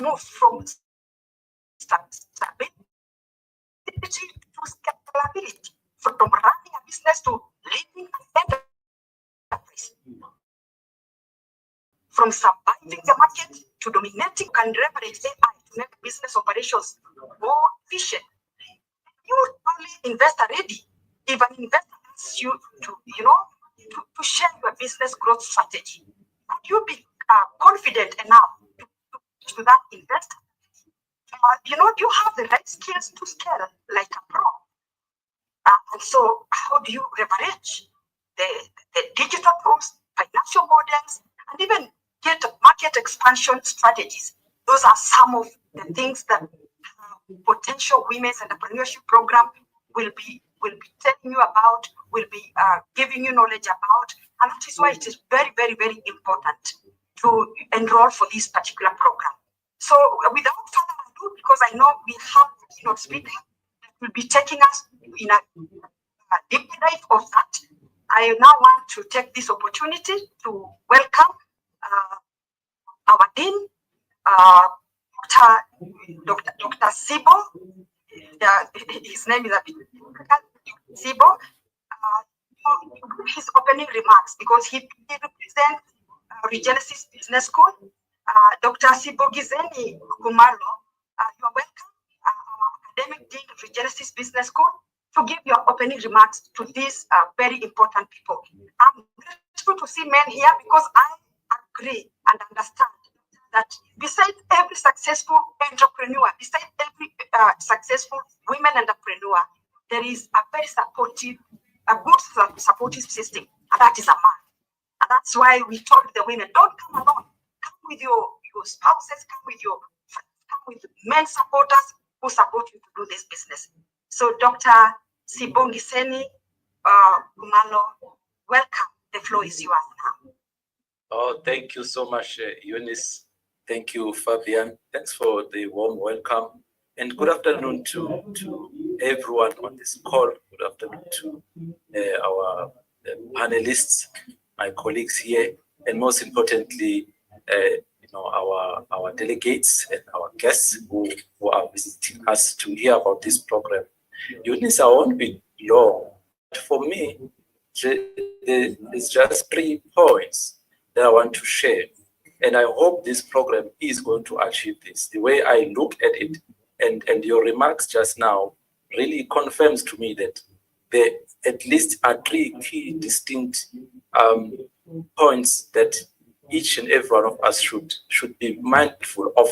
move from stability to scalability, from running a business to leading an enterprise, from surviving the market to dominating. Can leverage AI to make business operations more efficient. You only investor ready. If an investor asks you to share your business growth strategy, could you be confident enough to that investor? Do you have the right skills to scale like a pro? And so how do you leverage the digital tools, financial models, and even get market expansion strategies? Those are some of the things that potential women's entrepreneurship program will be telling you about, will be giving you knowledge about, and that is why it is very, very, very important to enroll for this particular program. So without further ado, because I know we have keynote speaker that will be taking us in a deep dive of that, I now want to take this opportunity to welcome our Dean, Dr. Sibo. His name is Sibo. His opening remarks, because he represents Regenesis Business School. Dr. Sibo Gizeni Kumalo, you are welcome, our academic dean of Regenesis Business School, to give your opening remarks to these very important people. I'm grateful to see men here because I agree and understand that besides every successful entrepreneur, besides every successful women entrepreneur, there is a very supportive, a good supportive system, and that is a man. And that's why we told the women, don't come alone. Come with your spouses, come with your friends, come with men supporters who support you to do this business. So Dr. Sibongi Seni Kumalo, welcome. The floor is yours now. Oh, thank you so much, Eunice. Thank you, Fabian. Thanks for the warm welcome. And good afternoon to everyone on this call. Good afternoon to our panelists, my colleagues here, and most importantly, our delegates and our guests who are visiting us to hear about this program. Eunice, I won't be long. For me, there's just 3 points that I want to share. And I hope this program is going to achieve this. The way I look at it and your remarks just now really confirms to me that there at least are 3 key distinct points that each and every one of us should be mindful of,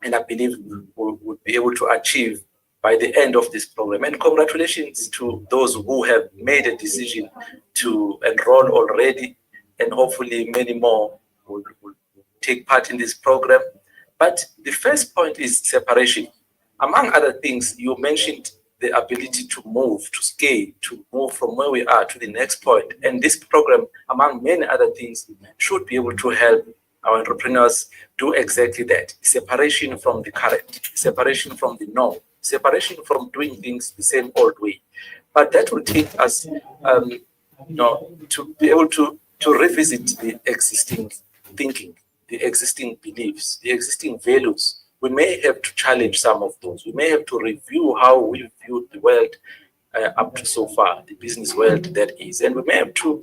and I believe we would be able to achieve by the end of this program. And congratulations to those who have made a decision to enroll already, and hopefully many more will take part in this program. But the first point is separation. Among other things, you mentioned the ability to move, to scale, to move from where we are to the next point. And this program, among many other things, should be able to help our entrepreneurs do exactly that. Separation from the current, separation from the norm, separation from doing things the same old way. But that will take us to be able to revisit the existing thinking, the existing beliefs, the existing values. We may have to challenge some of those. We may have to review how we view the world up to so far, the business world that is. And we may have to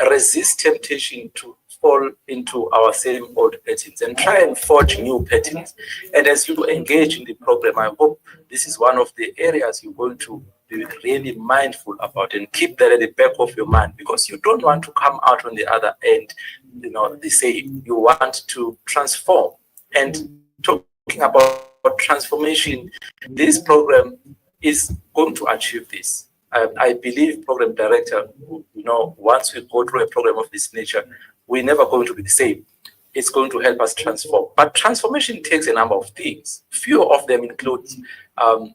resist temptation to fall into our same old patterns and try and forge new patterns. And as you engage in the program, I hope this is one of the areas you're going to be really mindful about and keep that at the back of your mind, because you don't want to come out on the other end, the same. You want to transform. And talking about transformation, this program is going to achieve this. I believe program director, once we go through a program of this nature, we're never going to be the same. It's going to help us transform. But transformation takes a number of things. Few of them include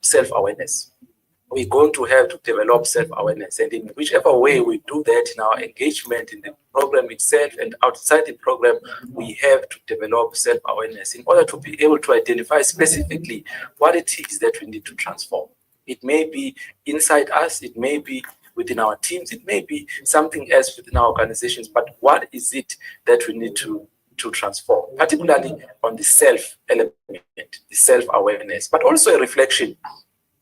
self-awareness. We're going to have to develop self-awareness. And in whichever way we do that in our engagement in the program itself and outside the program, we have to develop self-awareness in order to be able to identify specifically what it is that we need to transform. It may be inside us, it may be within our teams, it may be something else within our organizations, but what is it that we need to to transform, particularly on the self element, the self-awareness, but also a reflection.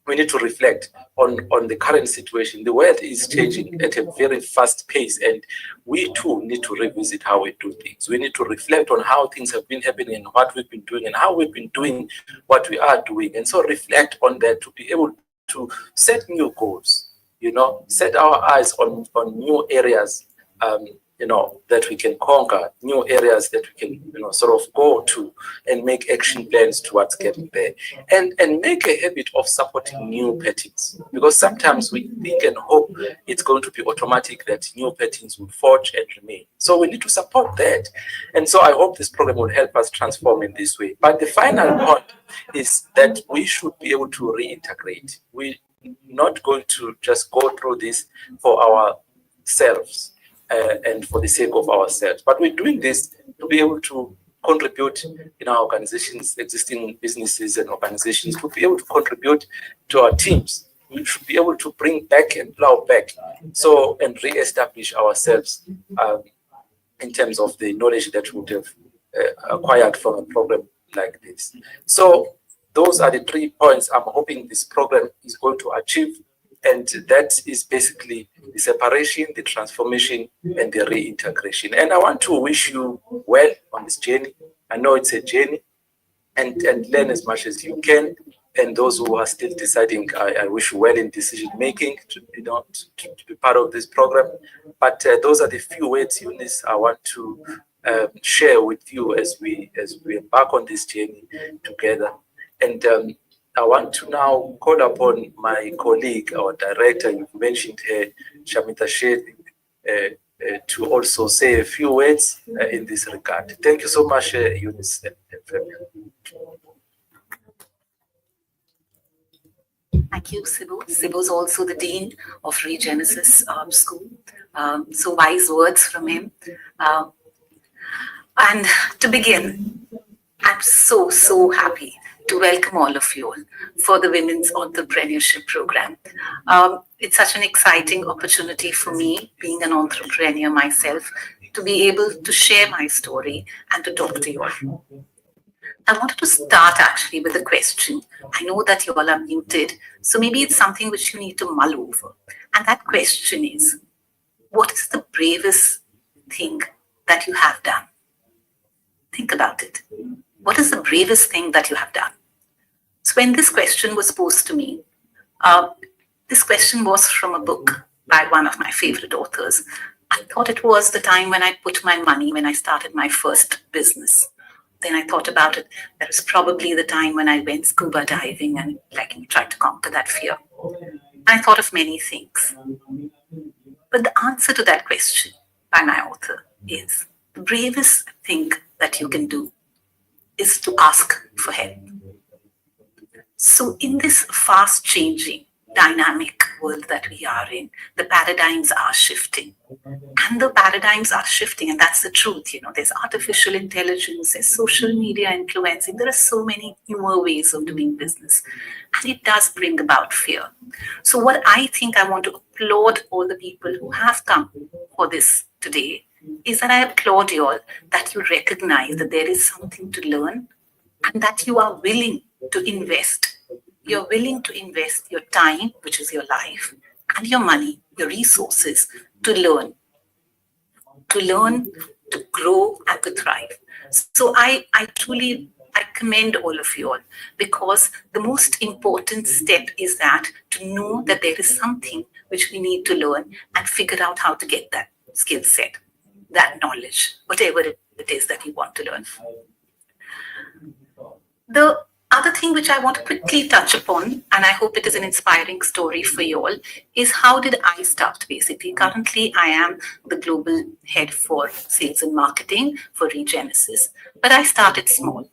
We need to reflect on the current situation. The world is changing at a very fast pace, and we too need to revisit how we do things. We need to reflect on how things have been happening and what we've been doing and how we've been doing what we are doing. And so reflect on that to be able to set new goals, set our eyes on new areas, that we can conquer, new areas that we can, sort of go to and make action plans towards getting there. And make a habit of supporting new patterns, because sometimes we think and hope it's going to be automatic that new patterns will forge and remain. So we need to support that. And so I hope this program will help us transform in this way. But the final point is that we should be able to reintegrate. We're not going to just go through this for ourselves. And for the sake of ourselves. But we're doing this to be able to contribute in our organizations, existing businesses and organizations, to be able to contribute to our teams. We should be able to bring back and plow back, and re-establish ourselves in terms of the knowledge that we would have acquired from a program like this. So those are the 3 points I'm hoping this program is going to achieve. And that is basically the separation, the transformation, and the reintegration. And I want to wish you well on this journey. I know it's a journey, and learn as much as you can. And those who are still deciding, I wish you well in decision making to be part of this program. But those are the few words, Eunice, I want to share with you as we embark on this journey together. And I want to now call upon my colleague, our director, you've mentioned her, Shamita Shetty, to also say a few words in this regard. Thank you so much, Eunice. Thank you, Sibu. Sibu is also the Dean of Regenesis School. So wise words from him. And to begin, I'm so happy to welcome all of you for the Women's Entrepreneurship Program. It's such an exciting opportunity for me, being an entrepreneur myself, to be able to share my story and to talk to you all. I wanted to start actually with a question. I know that you all are muted, so maybe it's something which you need to mull over. And that question is, what is the bravest thing that you have done? Think about it. What is the bravest thing that you have done? So when this question was posed to me, this question was from a book by one of my favorite authors. I thought it was the time when I put my money, when I started my first business. Then I thought about it. That was probably the time when I went scuba diving and tried to conquer that fear. I thought of many things. But the answer to that question by my author is, the bravest thing that you can do is to ask for help. So in this fast changing, dynamic world that we are in, the paradigms are shifting. And the paradigms are shifting, and that's the truth. There's artificial intelligence, there's social media influencing. There are so many newer ways of doing business. And it does bring about fear. So what I think I want to applaud all the people who have come for this today is that I applaud you all that you recognize that there is something to learn and that you are willing to invest. You're willing to invest your time, which is your life, and your money, your resources, to learn, to grow, and to thrive. So I truly commend all of you all, because the most important step is that to know that there is something which we need to learn and figure out how to get that skill set, that knowledge, whatever it is that you want to learn. The other thing which I want to quickly touch upon, and I hope it is an inspiring story for you all, is how did I start basically. Currently, I am the global head for sales and marketing for Regenesis, but I started small.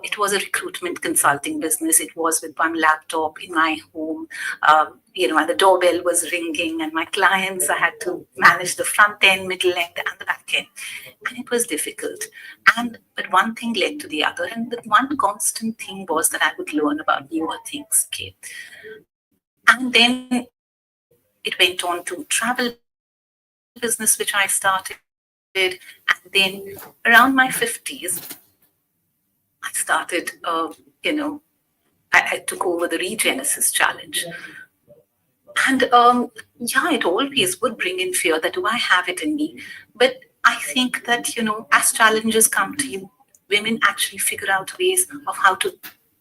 It was a recruitment consulting business. It was with one laptop in my home, and the doorbell was ringing, and my clients, I had to manage the front end, middle end, and the back end. And it was difficult. But one thing led to the other. And the one constant thing was that I would learn about newer things. Okay. And then it went on to travel business, which I started. And Then around my 50s, I started, I took over the Regenesis Challenge. And yeah, it always would bring in fear that do I have it in me? But I think that, as challenges come to you, women actually figure out ways of how to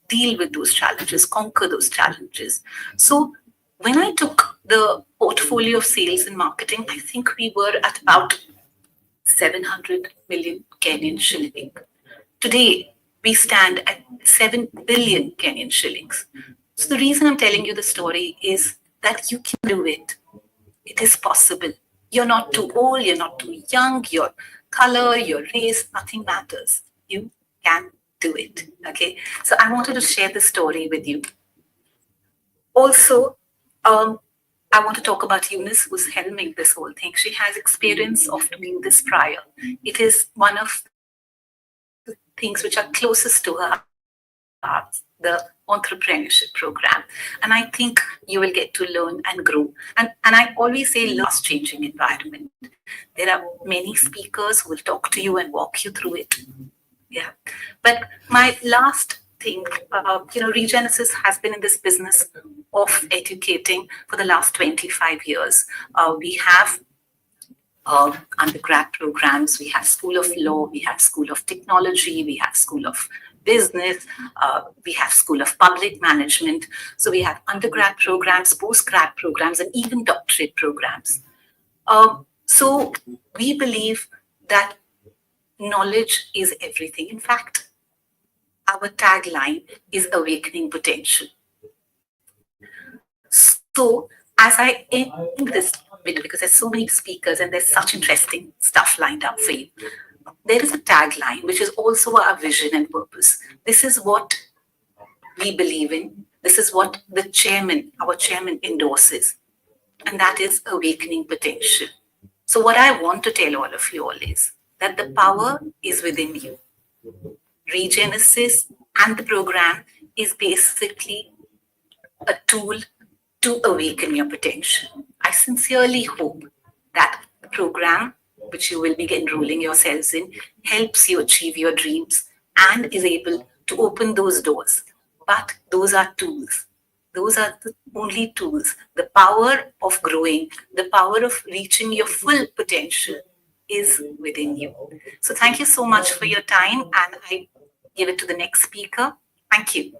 deal with those challenges, conquer those challenges. So when I took the portfolio of sales and marketing, I think we were at about 700 million Kenyan shilling. Today, we stand at 7 billion Kenyan shillings. So the reason I'm telling you the story is that you can do it. It is possible. You're not too old, you're not too young, your color, your race, nothing matters. You can do it. Okay. So I wanted to share this story with you. Also, I want to talk about Eunice, who's helming this whole thing. She has experience of doing this prior. It is one of the things which are closest to her heart, the Entrepreneurship Program. And I think you will get to learn and grow. And I always say last changing environment. There are many speakers who will talk to you and walk you through it. Yeah. But my last thing, Regenesis has been in this business of educating for the last 25 years. We have undergrad programs, we have School of Law, we have School of Technology, we have School of Business, we have School of Public Management. So we have undergrad programs, postgrad programs, and even doctorate programs. So we believe that knowledge is everything. In fact, our tagline is awakening potential. So as I end this video, because there's so many speakers and there's such interesting stuff lined up for you, there is a tagline which is also our vision and purpose. This is what we believe in. This is what our chairman endorses, and that is awakening potential. So what I want to tell all of you all is that the power is within you. Regenesis and the program is basically a tool to awaken your potential. I sincerely hope that the program, which you will be enrolling yourselves in, helps you achieve your dreams and is able to open those doors. But those are tools. Those are the only tools. The power of growing, the power of reaching your full potential is within you. So thank you so much for your time, and I give it to the next speaker. Thank you.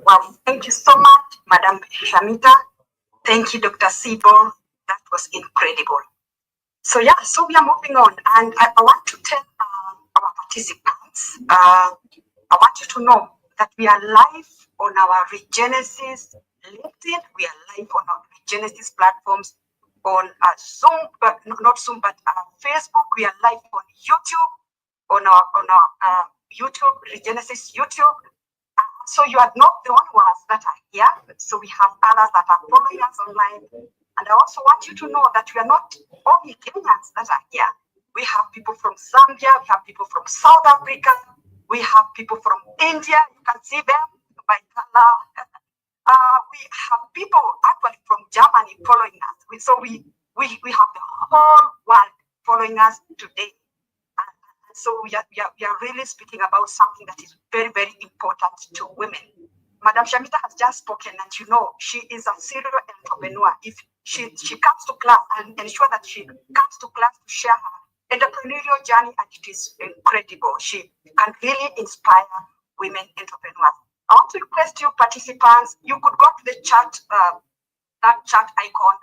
Well, thank you so much, Madam Shamita. Thank you, Dr. Sibo. That was incredible. So yeah, so we are moving on, and I want to tell our participants, I want you to know that we are live on our Regenesis LinkedIn, we are live on our Regenesis platforms, on Zoom, but not Zoom, but Facebook. We are live on YouTube, on our YouTube, Regenesis YouTube. So you are not the only ones that are here. So we have others that are following us online. And I also want you to know that we are not only Kenyans that are here. We have people from Zambia, we have people from South Africa, we have people from India. You can see them by color. We have people actually from Germany following us. So we have the whole world following us today. So we are really speaking about something that is very, very important to women. Madam Shamita has just spoken, and she is a serial entrepreneur. If she comes to class, and ensure that she comes to class to share her entrepreneurial journey, and it is incredible. She can really inspire women entrepreneurs. I want to request you participants, you could go to the chat, that chat icon,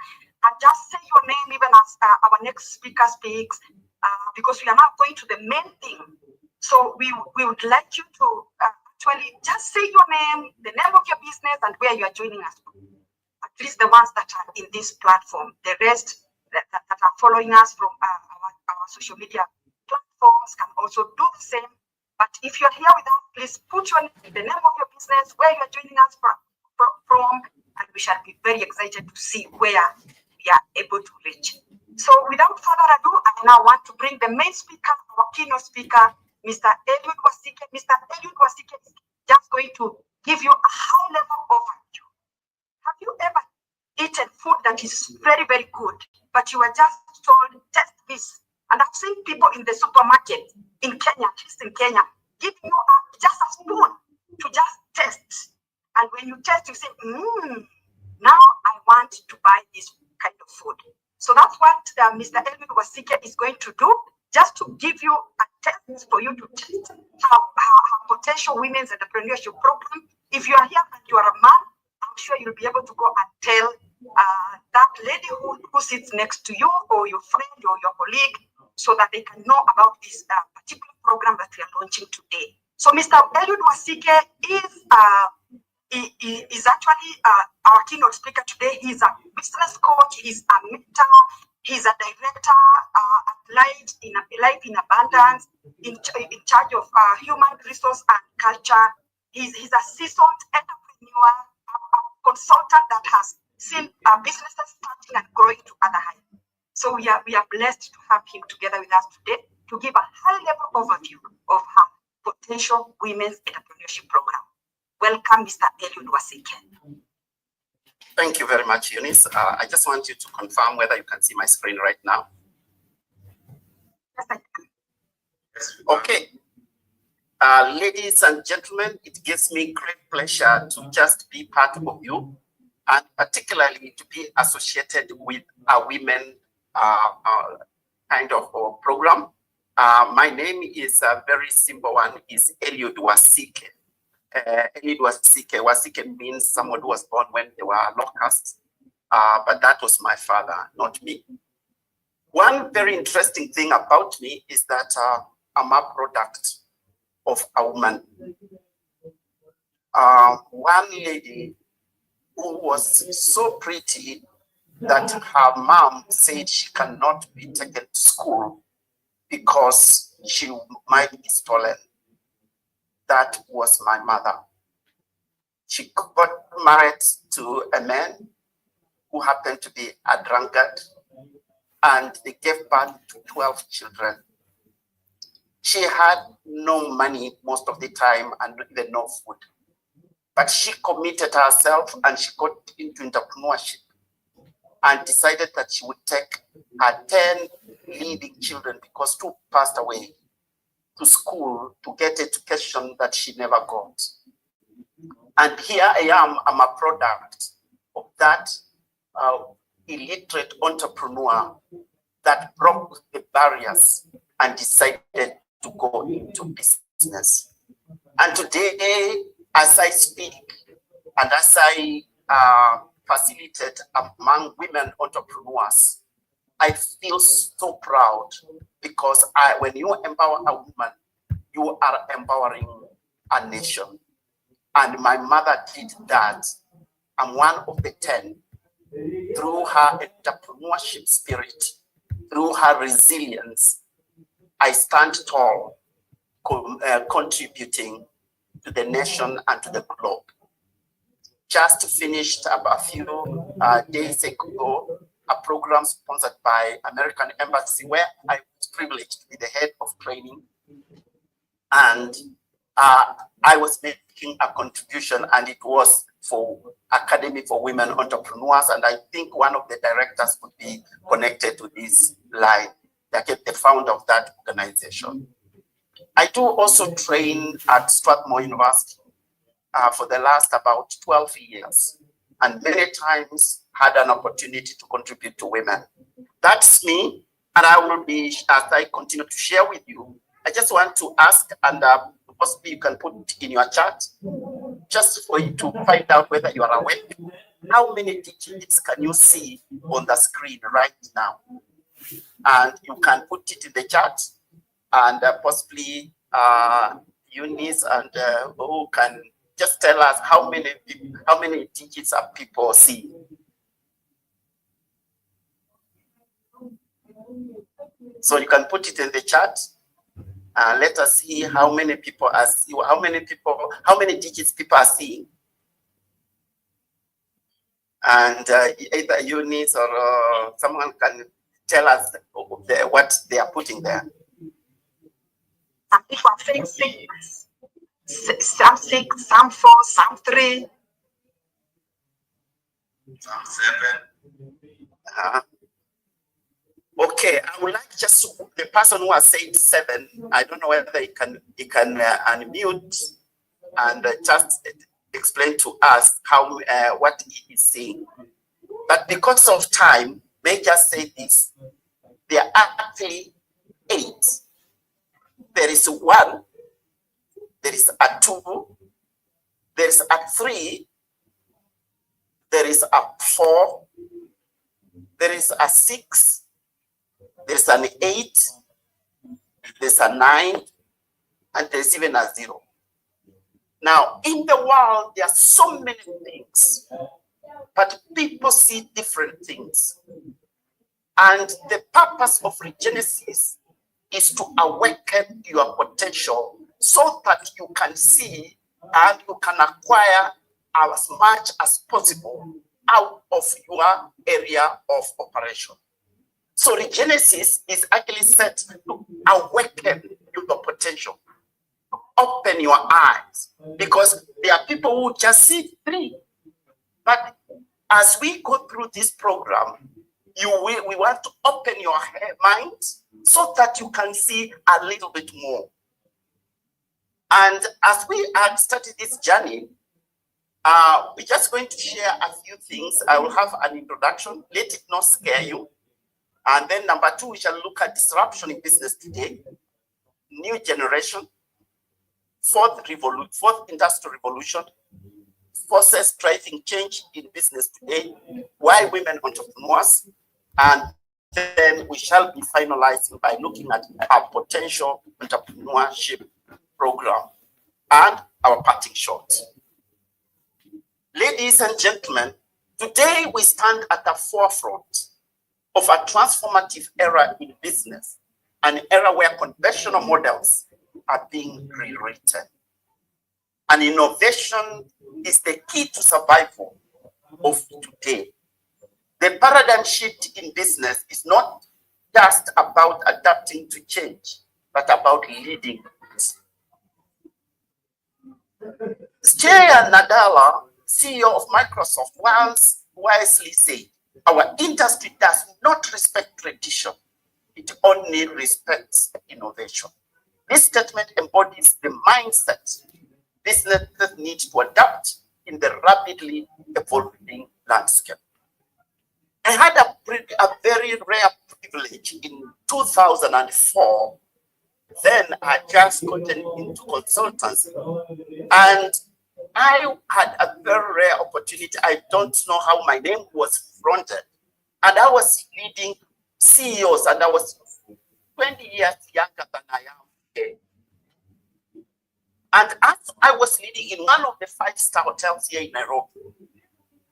and just say your name even as our next speaker speaks. Because we are now going to the main thing. So we would like you to actually just say your name, the name of your business, and where you are joining us from. At least the ones that are in this platform. The rest that are following us from our social media platforms can also do the same. But if you're here with us, please put your name, the name of your business, where you are joining us from, and we shall be very excited to see where we are able to reach. So without further ado, I now want to bring the main speaker, our keynote speaker, Mr. Eliud Wasike. Mr. Eliud Wasike is just going to give you a high-level overview. Have you ever eaten food that is very, very good, but you are just told, test this. And I've seen people in the supermarket in Kenya, at least in Kenya, giving you just a spoon to just test. And when you test, you say, now I want to buy this kind of food. So that's what Mr. Elvin Wasike is going to do, just to give you a test for you to test how potential women's entrepreneurship program. If you are here and you are a man, I'm sure you'll be able to go and tell that lady who sits next to you, or your friend or your colleague, so that they can know about this particular program that we are launching today. So Mr. Eliud Wasike is actually our keynote speaker today. He's a business coach, he's a mentor, he's a director at Life in Abundance, in charge of human resource and culture. He's a seasoned entrepreneur, a consultant that has seen businesses starting and growing to other heights. So we are blessed to have him together with us today to give a high-level overview of our potential women's entrepreneurship program. Welcome, Mr. Eliud Wasike. Thank you very much, Eunice. I just want you to confirm whether you can see my screen right now. Yes, I can. Okay. Ladies and gentlemen, it gives me great pleasure to just be part of you, and particularly to be associated with a women kind of program. My name is a very simple one, is Eliud Wasike. Eliud Wasike. Wasike means someone who was born when they were locusts, but that was my father, not me. One very interesting thing about me is that I'm a product of a woman. One lady who was so pretty that her mom said she cannot be taken to school because she might be stolen. That was my mother. She got married to a man who happened to be a drunkard, and they gave birth to 12 children. She had no money most of the time and even no food. But she committed herself and she got into entrepreneurship and decided that she would take her 10 leading children, because 2 passed away, to school to get education that she never got. And here I am, I'm a product of that illiterate entrepreneur that broke the barriers and decided to go into business. And today, as I speak, and as I facilitate among women entrepreneurs, I feel so proud, because when you empower a woman, you are empowering a nation. And my mother did that. I'm one of the 10. Through her entrepreneurship spirit, through her resilience, I stand tall, contributing to the nation and to the globe. Just finished a few days ago a program sponsored by American Embassy, where I was privileged to be the head of training. And I was making a contribution, and it was for Academy for Women Entrepreneurs. And I think one of the directors would be connected to this line, the founder of that organization. I do also train at Strathmore University for the last about 12 years, and many times had an opportunity to contribute to women. That's me, and I will be, as I continue to share with you, I just want to ask, and possibly you can put it in your chat, just for you to find out whether you are awake. How many digits can you see on the screen right now? And you can put it in the chat, and possibly Eunice and who can just tell us how many digits are people seeing. So you can put it in the chat. Let us see how many people are seeing, how many digits people are seeing. And either Eunice or someone can tell us what they are putting there. Some people are saying 6, some 6, some 4, some 3. Some 7. Okay, I would like just the person who has said 7. I don't know whether he can unmute and just explain to us how what he is saying. But because of time, may just say this: there are actually 8. There is 1. There is a 2. There is a 3. There is a 4. There is a 6. There's an 8, there's a 9, and there's even a 0. Now, in the world, there are so many things, but people see different things. And the purpose of Regenesis is to awaken your potential so that you can see and you can acquire as much as possible out of your area of operation. So Regenesis is actually set to awaken your potential, to open your eyes, because there are people who just see 3. But as we go through this program, we want to open your mind so that you can see a little bit more. And as we have started this journey, we're just going to share a few things. I will have an introduction. Let it not scare you. And then number 2, we shall look at disruption in business today, new generation, fourth industrial revolution, forces driving change in business today, why women entrepreneurs, and then we shall be finalizing by looking at our potential entrepreneurship program and our parting shot. Ladies and gentlemen, today we stand at the forefront of a transformative era in business, an era where conventional models are being rewritten. And innovation is the key to survival of today. The paradigm shift in business is not just about adapting to change, but about leading it. Satya Nadella, CEO of Microsoft, once wisely said, "Our industry does not respect tradition, it only respects innovation." This statement embodies the mindset businesses need to adapt in the rapidly evolving landscape. I had a very rare privilege in 2004. Then I just got into consultancy, and I had a very rare opportunity. I don't know how my name was fronted, and I was leading CEOs, and I was 20 years younger than I am today. And as I was leading in one of the 5-star hotels here in Nairobi,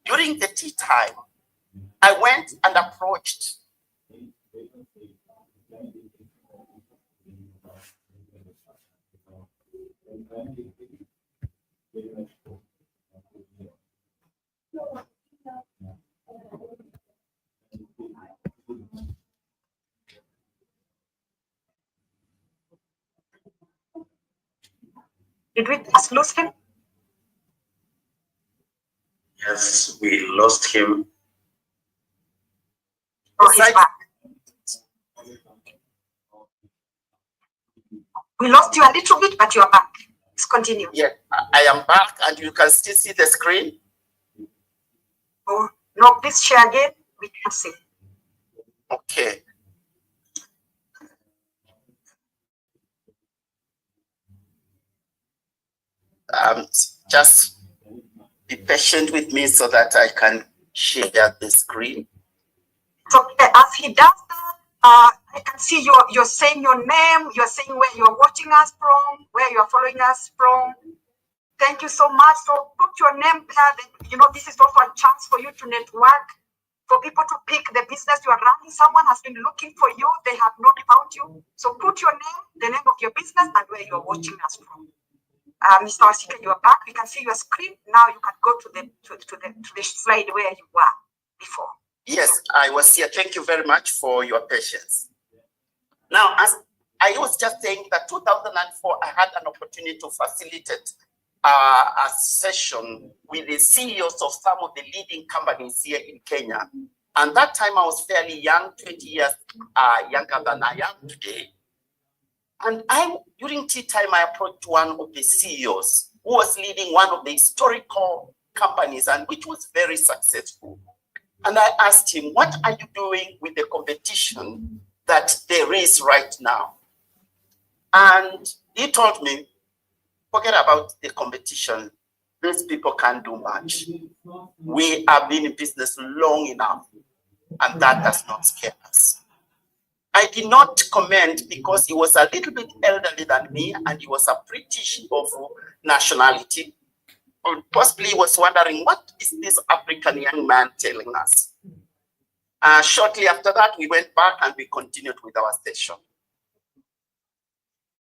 during the tea time, I went and approached Did we just lose him? Yes, we lost him. Oh, he's back. We lost you a little bit, but you are back. Let's continue. Yeah, I am back, and you can still see the screen. Oh, no, please share again. We can see. Okay. Just be patient with me so that I can share the screen. So as he does that, I can see you're saying your name, you're saying where you're watching us from, where you're following us from. Thank you so much. So put your name there. You know, this is also a chance for you to network, for people to pick the business you are running. Someone has been looking for you. They have not found you. So put your name, the name of your business, and where you're watching us from. Mr. Wasika, you are back. We can see your screen. Now you can go to the slide where you were before. Yes, I was here. Thank you very much for your patience. Now, as I was just saying that 2004, I had an opportunity to facilitate a session with the CEOs of some of the leading companies here in Kenya. And that time I was fairly young, 20 years younger than I am today. And during tea time, I approached one of the CEOs who was leading one of the historical companies and which was very successful. And I asked him, what are you doing with the competition that there is right now? And he told me, forget about the competition. These people can't do much. We have been in business long enough, and that does not scare us. I did not comment because he was a little bit elderly than me, and he was a British of nationality. Or possibly he was wondering, what is this African young man telling us? Shortly after that, we went back and we continued with our session.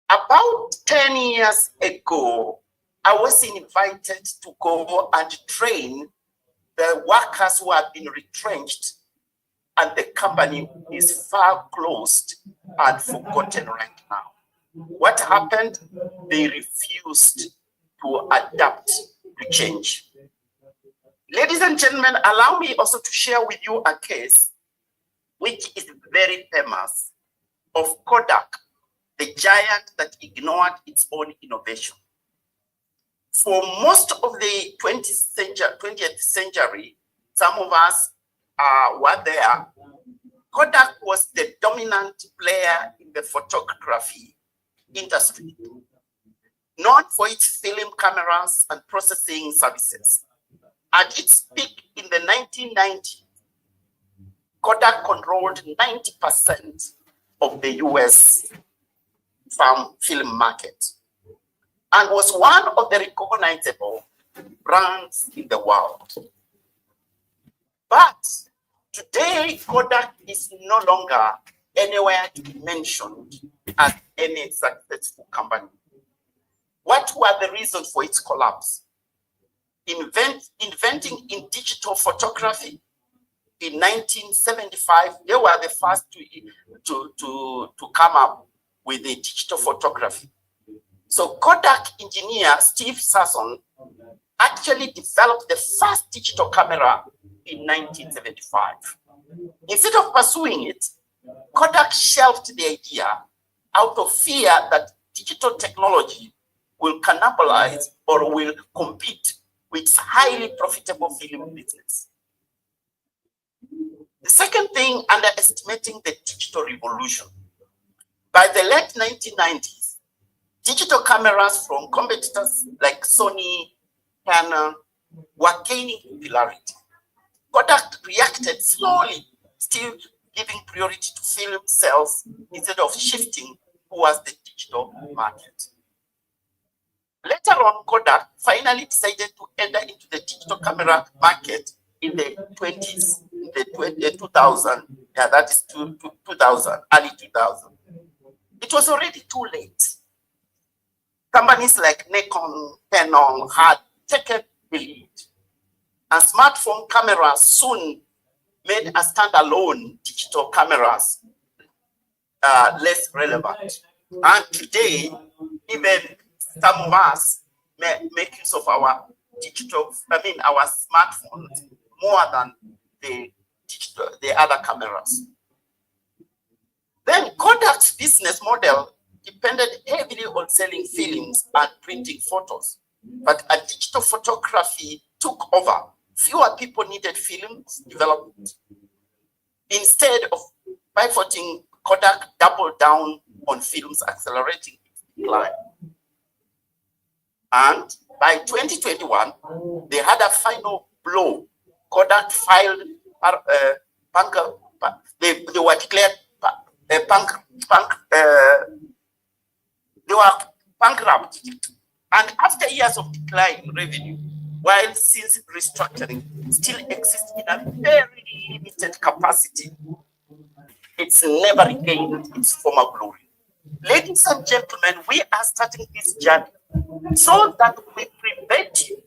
About 10 years ago, I was invited to go and train the workers who had been retrenched, and the company is far closed and forgotten right now. What happened? They refused to adapt to change. Ladies and gentlemen, allow me also to share with you a case which is very famous of Kodak, the giant that ignored its own innovation. For most of the 20th century, some of us were there. Kodak was the dominant player in the photography industry, known for its film cameras and processing services. At its peak in the 1990s, Kodak controlled 90% of the US film market and was one of the recognizable brands in the world. But today, Kodak is no longer anywhere to be mentioned as any successful company. What were the reasons for its collapse? Inventing in digital photography in 1975, they were the first to come up with the digital photography. So Kodak engineer Steve Sasson actually developed the first digital camera in 1975. Instead of pursuing it, Kodak shelved the idea out of fear that digital technology will cannibalize or will compete with its highly profitable film business. The second thing, underestimating the digital revolution. By the late 1990s, digital cameras from competitors like Sony, Canon were gaining popularity. Kodak reacted slowly, still giving priority to film sales instead of shifting towards the digital market. Later on, Kodak finally decided to enter into the digital camera market in the 20s, in the 2000, yeah, that is 2000, early 2000. It was already too late. Companies like Nikon, Canon had taken the lead, and smartphone cameras soon made a standalone digital cameras less relevant. And today, even some of us make use of our our smartphones more than the other cameras. Then Kodak's business model depended heavily on selling films and printing photos, but a digital photography took over. Fewer people needed films development. Instead of pivoting, Kodak doubled down on films, accelerating its decline. And by 2021, they had a final blow. Kodak filed, they were declared they were bankrupt. And after years of decline in revenue, while since restructuring still exists in a very limited capacity, it's never regained its former glory. Ladies and gentlemen, we are starting this journey so that we prevent you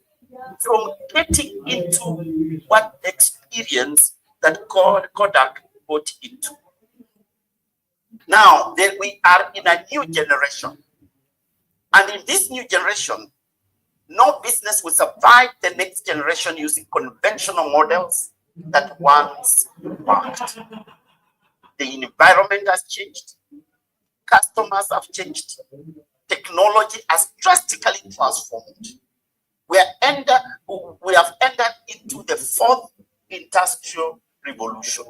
from getting into what experience that Kodak got into. Now, we are in a new generation. And in this new generation, no business will survive the next generation using conventional models that once worked. The environment has changed, customers have changed, technology has drastically transformed. We have entered into the fourth industrial revolution.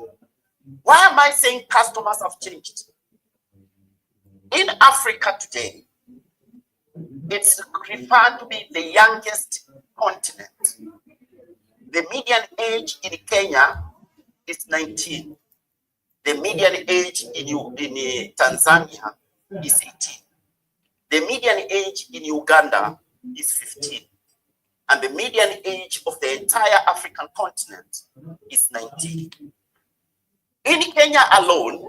Why am I saying customers have changed? In Africa today, it's referred to be the youngest continent. The median age in Kenya is 19. The median age in Tanzania is 18. The median age in Uganda is 15. And the median age of the entire African continent is 19. In Kenya alone,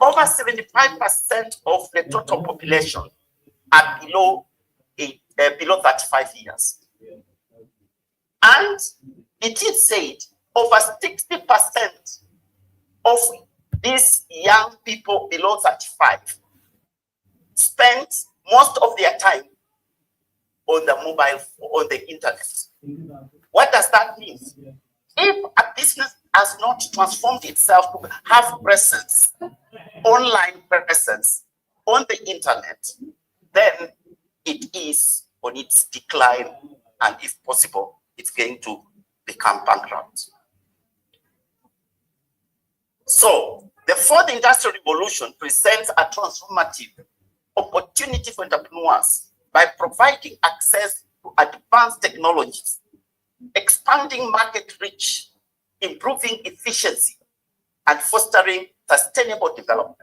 over 75% of the total population are below 35 years. And it is said over 60% of these young people below 35 spend most of their time on the mobile, on the internet. What does that mean? If a business has not transformed itself to have presence, online presence on the internet, then it is on its decline, and if possible, it's going to become bankrupt. So, the fourth industrial revolution presents a transformative opportunity for entrepreneurs by providing access to advanced technologies, expanding market reach, improving efficiency, and fostering sustainable development.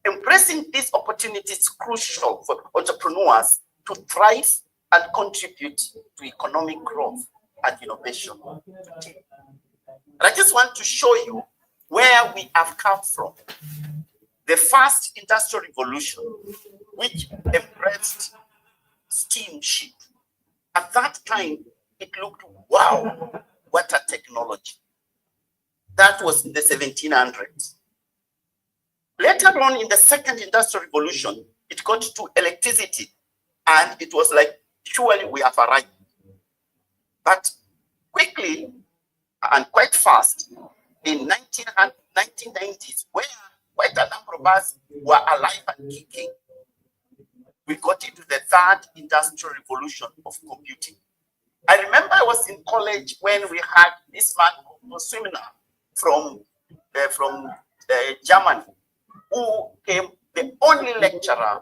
Embracing these opportunities is crucial for entrepreneurs to thrive and contribute to economic growth and innovation. And I just want to show you where we have come from. The first industrial revolution, which embraced steamship. At that time, it looked, wow, what a technology. That was in the 1700s. Later on in the second industrial revolution, it got to electricity, and it was like, surely we have arrived. But quickly and quite fast, in 1990s, where quite a number of us were alive and kicking, we got into the third industrial revolution of computing. I remember I was in college when we had this man, Seminar, from Germany, who came, the only lecturer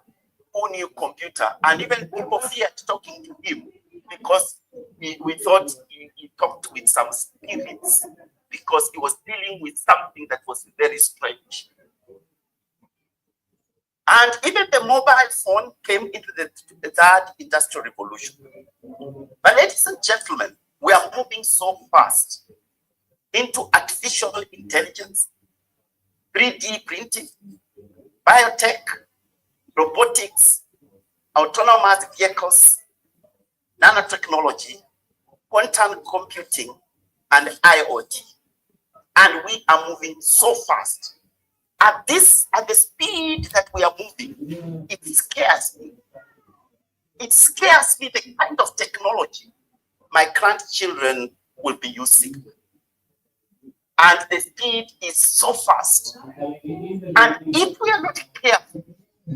who knew computer, and even people feared talking to him because we thought he talked with some spirits, because he was dealing with something that was very strange. And even the mobile phone came into the third industrial revolution. But ladies and gentlemen, we are moving so fast into artificial intelligence, 3D printing, biotech, robotics, autonomous vehicles, nanotechnology, quantum computing, and IoT. And we are moving so fast. At the speed that we are moving, it scares me. It scares me the kind of technology my grandchildren will be using. And the speed is so fast. And if we are not careful,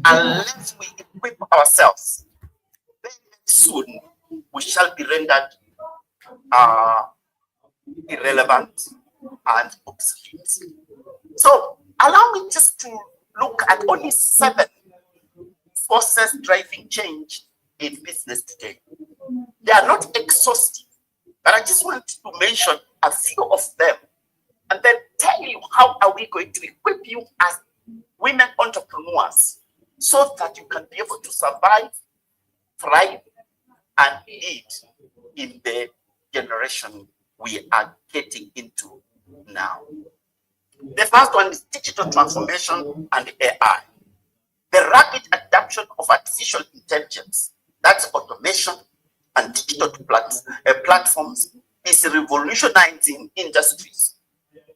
unless we equip ourselves, then soon we shall be rendered irrelevant and obsolete. So allow me just to look at only 7 forces driving change in business today. They are not exhaustive, but I just want to mention a few of them and then tell you how are we going to equip you as women entrepreneurs so that you can be able to survive, thrive, and lead in the generation we are getting into now. The first one is digital transformation and AI. The rapid adoption of artificial intelligence, that's automation and digital platforms, is revolutionizing industries.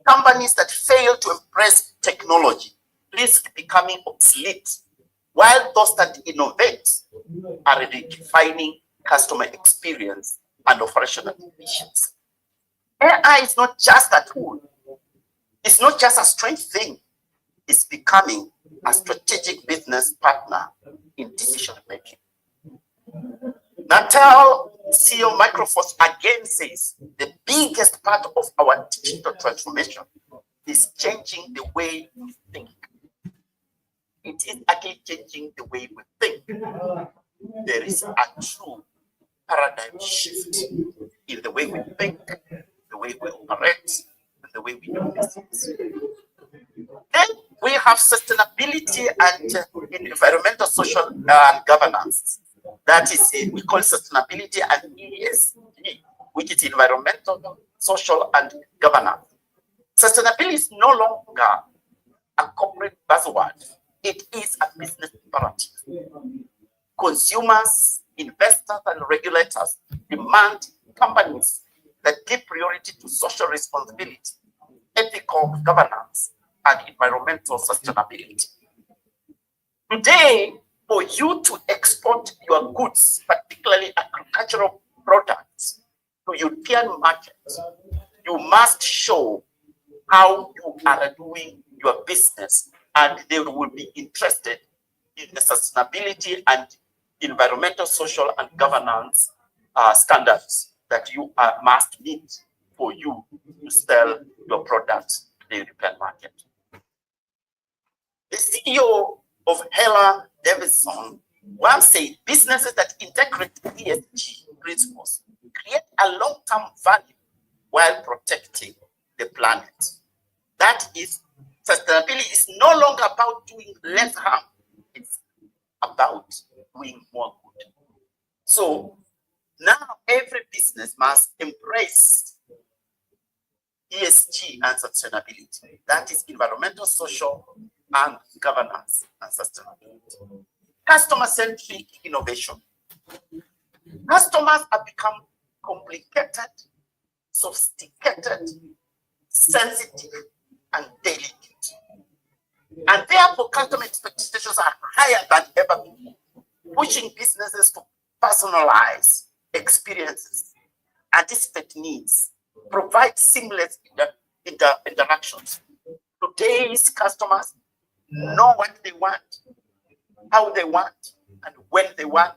Companies that fail to embrace technology risk becoming obsolete, while those that innovate are redefining customer experience and operational efficiency. AI is not just a tool. It's not just a strange thing. It's becoming a strategic business partner in decision making. Natal CEO Microfinance again says the biggest part of our digital transformation is changing the way we think. It is again changing the way we think. There is a true paradigm shift in the way we think, the way we operate, and the way we do business. Then we have sustainability and environmental, social, and governance. That is, we call sustainability and ESG, which is environmental, social, and governance. Sustainability is no longer a corporate buzzword. It is a business imperative. Consumers, investors, and regulators demand companies that give priority to social responsibility, ethical governance, and environmental sustainability. Today, for you to export your goods, particularly agricultural products, to European markets, you must show how you are doing your business, and they will be interested in the sustainability and environmental, social, and governance standards that you must meet for you to sell your products to the European market. The CEO of Hela Davidson once said businesses that integrate ESG principles create a long-term value while protecting the planet. That is, sustainability is no longer about doing less harm. It's about doing more good. So now every business must embrace ESG and sustainability. That is environmental, social, and governance and sustainability. Customer-centric innovation. Customers have become complicated, sophisticated, sensitive, and delicate. And therefore, customer expectations are higher than ever before, pushing businesses to personalize experiences, anticipate needs, provide seamless interactions. Today's customers know what they want, how they want, and when they want,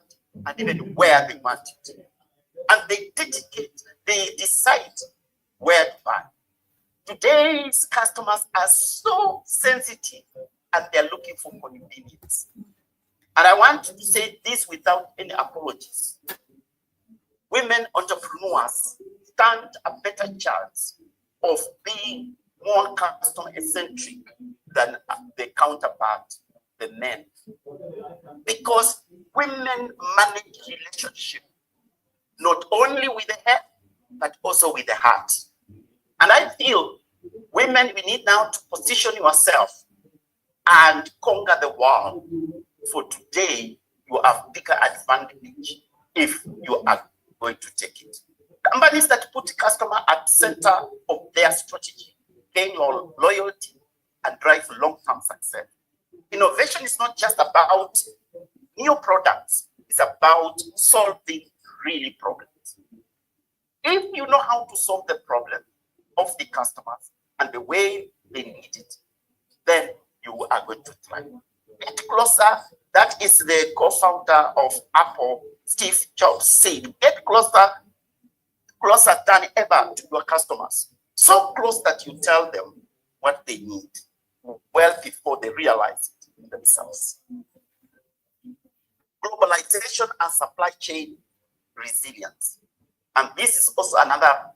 and even where they want it. And they decide where to buy. Today's customers are so sensitive and they're looking for convenience. And I want to say this without any apologies. Women entrepreneurs stand a better chance of being more customer-centric than their counterpart, the men. Because women manage relationship not only with the head, but also with the heart. And I feel, women, we need now to position yourself and conquer the world. For today, you have bigger advantage if you are going to take it. Companies that put customer at center of their strategy gain your loyalty and drive long-term success. Innovation is not just about new products, it's about solving really problems. If you know how to solve the problem of the customers and the way they need it, then you are going to thrive. Get closer. That is the co-founder of Apple, Steve Jobs, said, get closer than ever to your customers. So close that you tell them what they need well before they realize it themselves. Globalization and supply chain resilience. And this is also another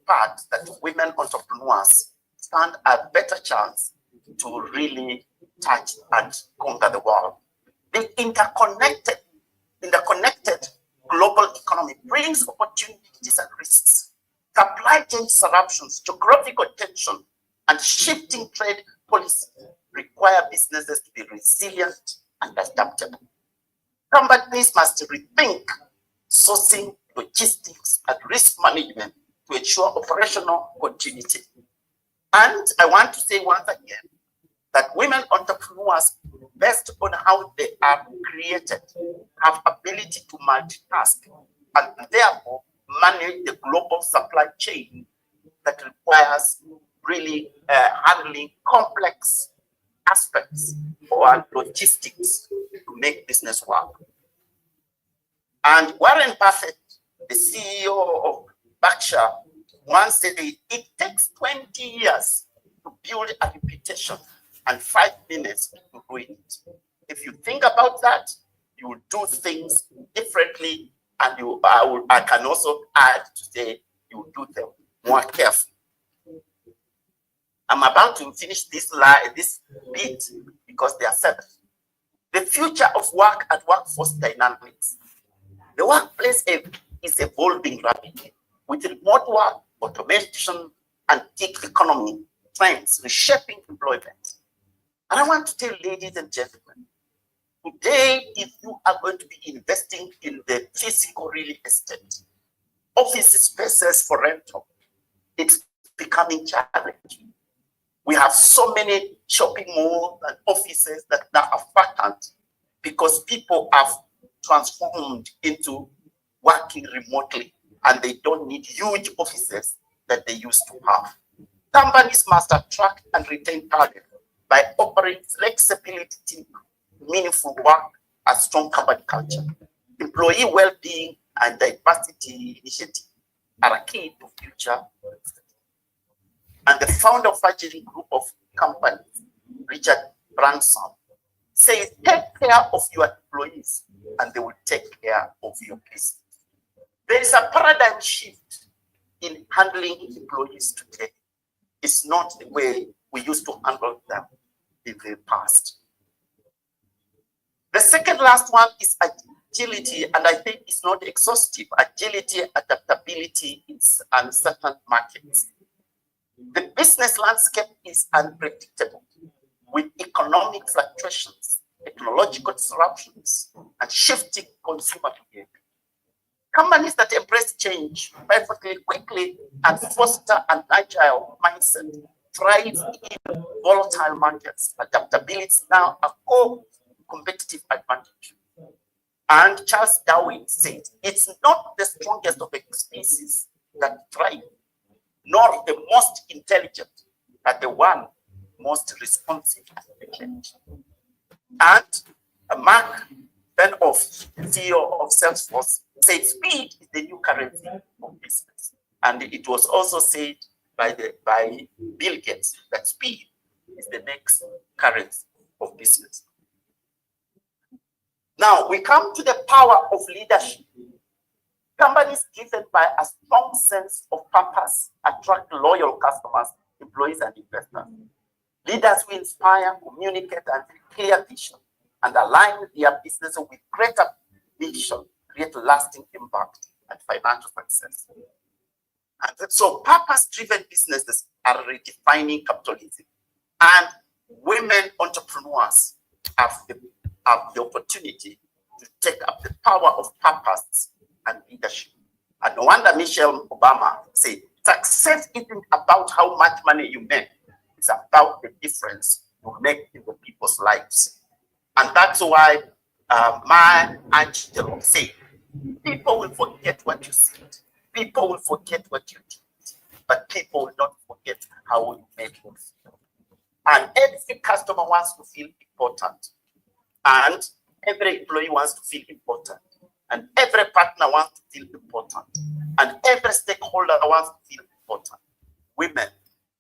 part that women entrepreneurs stand a better chance to really touch and conquer the world. The interconnected global economy brings opportunities and risks. Supply chain disruptions, geographical tension, and shifting trade policy require businesses to be resilient and adaptable. Companies must rethink sourcing, logistics, and risk management to ensure operational continuity. And I want to say once again that women entrepreneurs, based on how they are created, have ability to multitask and therefore manage the global supply chain that requires really handling complex aspects or logistics to make business work. And Warren Buffett, the CEO of Berkshire, once said it takes 20 years to build a reputation and 5 minutes to ruin it. If you think about that, you will do things differently, and I can also add to say you will do them more carefully. I'm about to finish this bit because there are 7. The future of work and workforce dynamics. The workplace is evolving rapidly with remote work, automation, and gig economy trends reshaping employment. And I want to tell ladies and gentlemen, today, if you are going to be investing in the physical real estate, office spaces for rental, it's becoming challenging. We have so many shopping malls and offices that now are vacant because people have transformed into working remotely, and they don't need huge offices that they used to have. Companies must attract and retain talent by offering flexibility, meaningful work, and strong company culture. Employee well-being and diversity initiatives are a key to future. And the founder of Virgin Group of Companies, Richard Branson, says, take care of your employees and they will take care of your business. There is a paradigm shift in handling employees today. It's not the way we used to handle them in the past. The second last one is agility, and I think it's not exhaustive. Agility, adaptability in uncertain markets. The business landscape is unpredictable with economic fluctuations, technological disruptions, and shifting consumer behavior. Companies that embrace change perfectly quickly and foster an agile mindset thrive in volatile markets. Adaptability is now a core competitive advantage. And Charles Darwin said, it's not the strongest of the species that thrive, nor the most intelligent, but the one most responsive to the change. And Mark Benioff, CEO of Salesforce, said speed is the new currency of business. And it was also said by Bill Gates that speed is the next currency of business. Now we come to the power of leadership. Companies driven by a strong sense of purpose attract loyal customers, employees, and investors. Leaders who inspire, communicate, and clear vision and align their business with greater vision create lasting impact and financial success. And so purpose-driven businesses are redefining capitalism. And women entrepreneurs have the opportunity to take up the power of purpose and leadership. And no wonder Michelle Obama said, success isn't about how much money you make. It's about the difference you make in the people's lives. And that's why Maya Angelou said, people will forget what you said. People will forget what you did. But people will not forget how you made them feel. And every customer wants to feel important. And every employee wants to feel important. And every partner wants to feel important. And every stakeholder wants to feel important. Women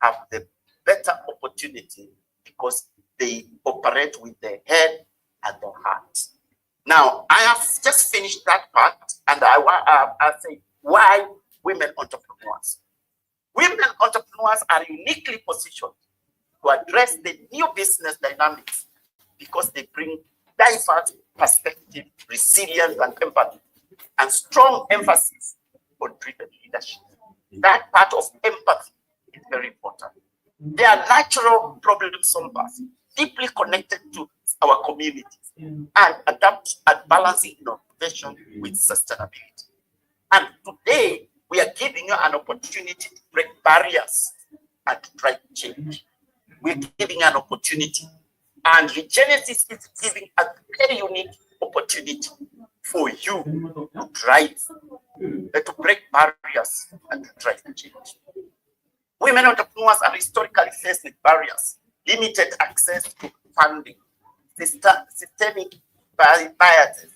have the better opportunity because they operate with their head and their heart. Now, I have just finished that part, and I say, why women entrepreneurs? Women entrepreneurs are uniquely positioned to address the new business dynamics because they bring diverse perspective, resilience, and empathy, and strong emphasis on driven leadership. That part of empathy is very important. They are natural problem solvers, deeply connected to our communities, and adapt and balancing innovation with sustainability. And today, we are giving you an opportunity to break barriers and to drive change. We're giving an opportunity. And Genesis is giving a very unique opportunity for you to drive, to break barriers and to drive change. Women entrepreneurs are historically faced with barriers, limited access to funding, systemic biases,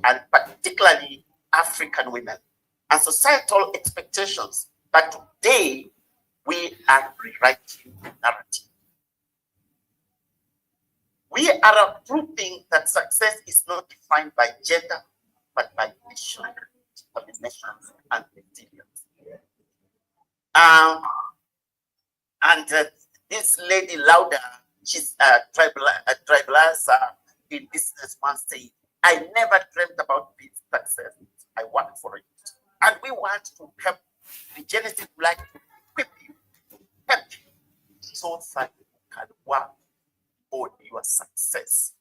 and particularly African women, and societal expectations. But today, we are rewriting the narrative. We are proving that success is not defined by gender, but by mission, determination, and resilience. This lady Lauda, she's a tribalizer in business, once said, I never dreamt about this success. I worked for it. And we want to help the Genesis like to equip you, help you, so that you can work on your success.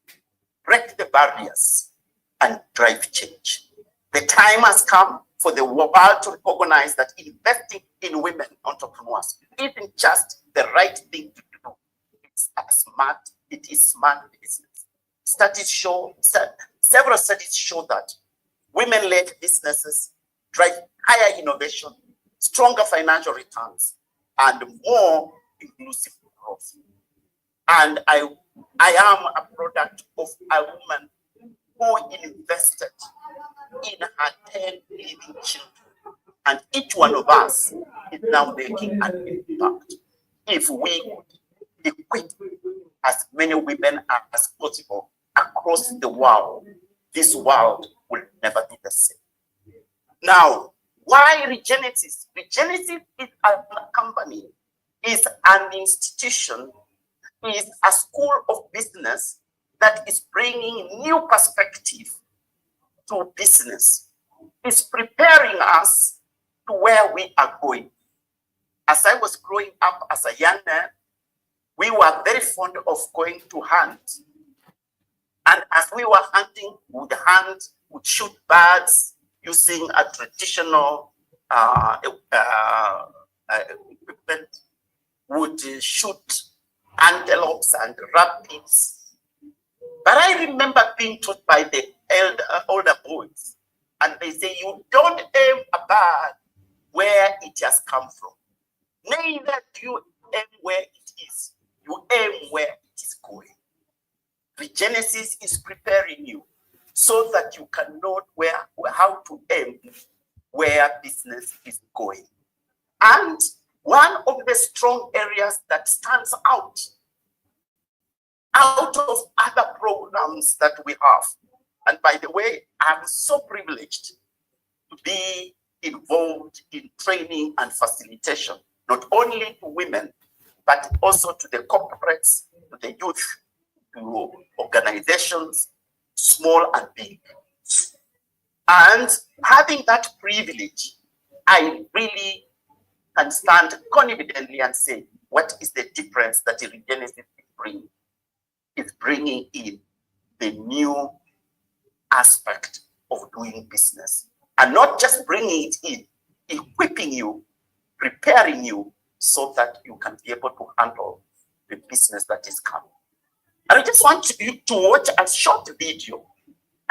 Break the barriers and drive change. The time has come for the world to recognize that investing in women entrepreneurs isn't just the right thing to do. It is smart business. Several studies show that women-led businesses drive higher innovation, stronger financial returns, and more inclusive growth. And I am a product of a woman who invested in her 10 living children. And each one of us is now making an impact. If we would equip as many women as possible across the world, this world will never be the same. Now, why Regenesis? Regenesis is a company, is an institution, is a school of business that is bringing new perspective to business. It's preparing us to where we are going. As I was growing up as a young man, we were very fond of going to hunt. And as we were hunting, we would hunt, would shoot birds using a traditional equipment, would shoot antelopes and rabbits. But I remember being taught by the older boys, and they say, you don't aim a bird where it has come from. Neither do you aim where it is. You aim where it is going. Regenesis is preparing you so that you can know how to aim where business is going. And one of the strong areas that stands out of other programs that we have, and by the way, I'm so privileged to be involved in training and facilitation, not only to women, but also to the corporates, to the youth, to organizations, small and big. And having that privilege, I really can stand confidently and say, what is the difference that Regenesis is bringing? It's bringing in the new aspect of doing business. And not just bringing it in, equipping you, preparing you so that you can be able to handle the business that is coming. And I just want you to watch a short video.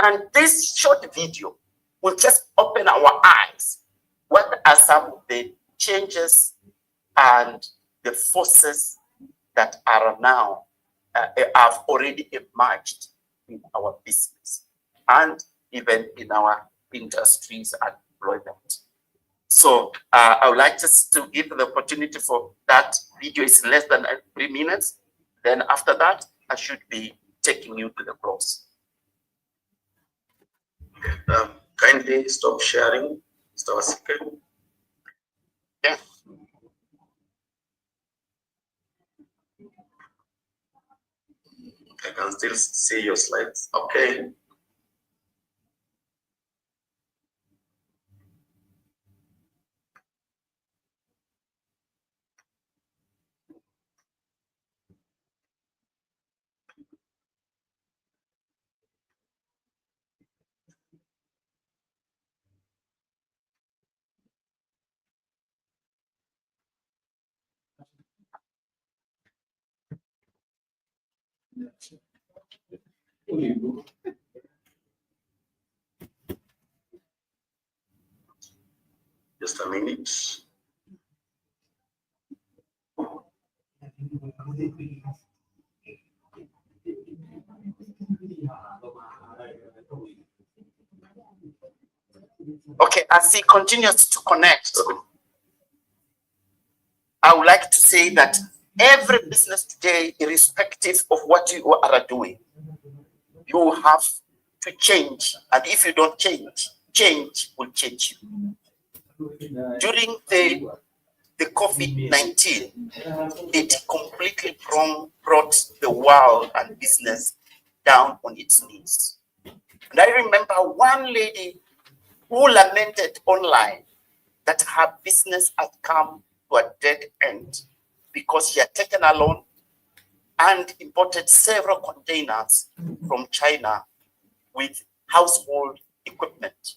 And this short video will just open our eyes. What are some of the changes and the forces that are now have already emerged in our business and even in our industries and employment? So I would like just to give the opportunity for that video. Is less than 3 minutes. Then after that, I should be taking you to the close. Kindly stop sharing, Mr. Wasike. Yeah. I can still see your slides. Okay. Just a minute. Okay, as he continues to connect, I would like to say that every business today, irrespective of what you are doing, you have to change. And if you don't change, change will change you. During the COVID-19, it completely brought the world and business down on its knees. And I remember one lady who lamented online that her business had come to a dead end because she had taken a loan and imported several containers from China with household equipment.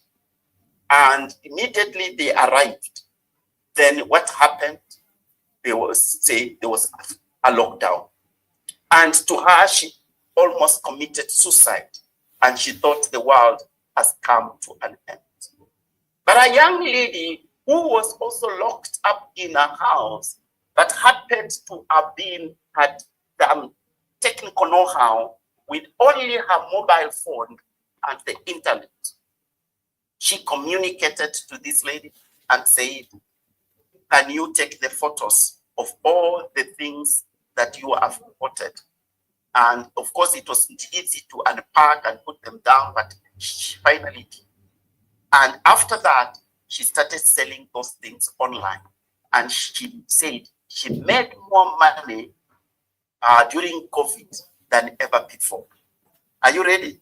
And immediately they arrived. Then what happened? There was a lockdown. And to her, she almost committed suicide. And she thought the world has come to an end. But a young lady who was also locked up in a house but happened to have had some technical know-how with only her mobile phone and the internet. She communicated to this lady and said, can you take the photos of all the things that you have reported? And of course, it wasn't easy to unpack and put them down, but she finally did. And after that, she started selling those things online. And she said she made more money during COVID than ever before. Are you ready?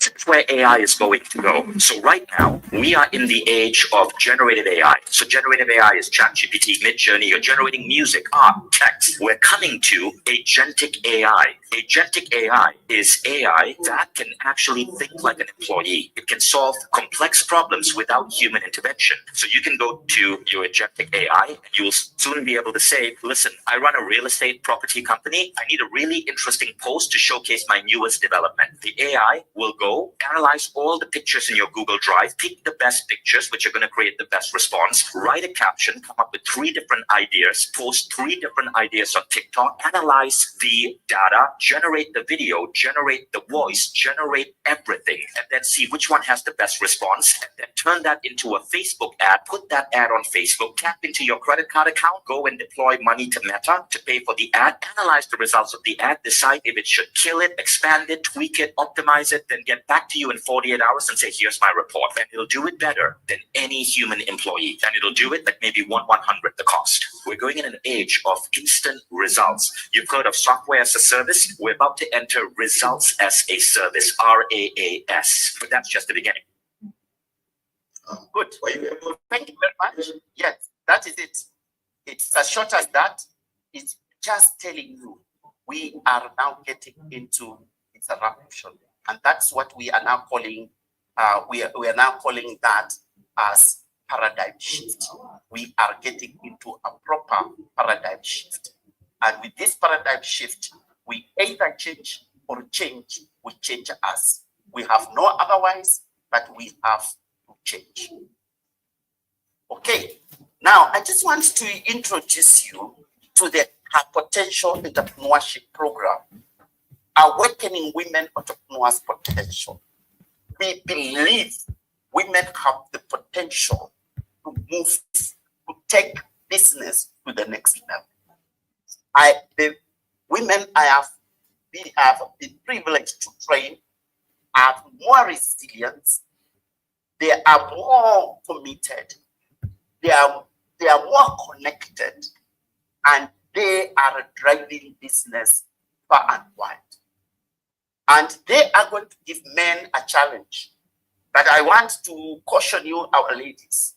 That's where AI is going to go. So right now, we are in the age of generative AI. So generative AI is ChatGPT, Midjourney. You're generating music, art, text. We're coming to agentic AI. Agentic AI is AI that can actually think like an employee. It can solve complex problems without human intervention. So you can go to your agentic AI and you'll soon be able to say, listen, I run a real estate property company. I need a really interesting post to showcase my newest development. The AI will go analyze all the pictures in your Google Drive, pick the best pictures, which are going to create the best response, write a caption, come up with 3 different ideas, post 3 different ideas on TikTok, analyze the data, generate the video, generate the voice, generate everything, and then see which one has the best response, and then turn that into a Facebook ad, put that ad on Facebook, tap into your credit card account, go and deploy money to Meta to pay for the ad, analyze the results of the ad, decide if it should kill it, expand it, tweak it, optimize it, then get back to you in 48 hours and say, here's my report. And it'll do it better than any human employee. And it'll do it like maybe 1/100 the cost. We're going in an age of instant results. You've heard of software as a service. We're about to enter results as a service, RAAS. But that's just the beginning. Good. Thank you very much. Yes, that is it. It's as short as that. It's just telling you we are now getting into interruption. And that's what we are now calling, we are now calling that as paradigm shift. We are getting into a proper paradigm shift. And with this paradigm shift, we either change or change will change us. We have no otherwise, but we have to change. Okay, now I just want to introduce you to the HerPotential Entrepreneurship Program, Awakening Women Entrepreneurs' Potential. We believe women have the potential to move, to take business to the next level. The women I have been privileged to train are more resilient, they are more committed, they are more connected, and they are driving business far and wide. And they are going to give men a challenge. But I want to caution you, our ladies.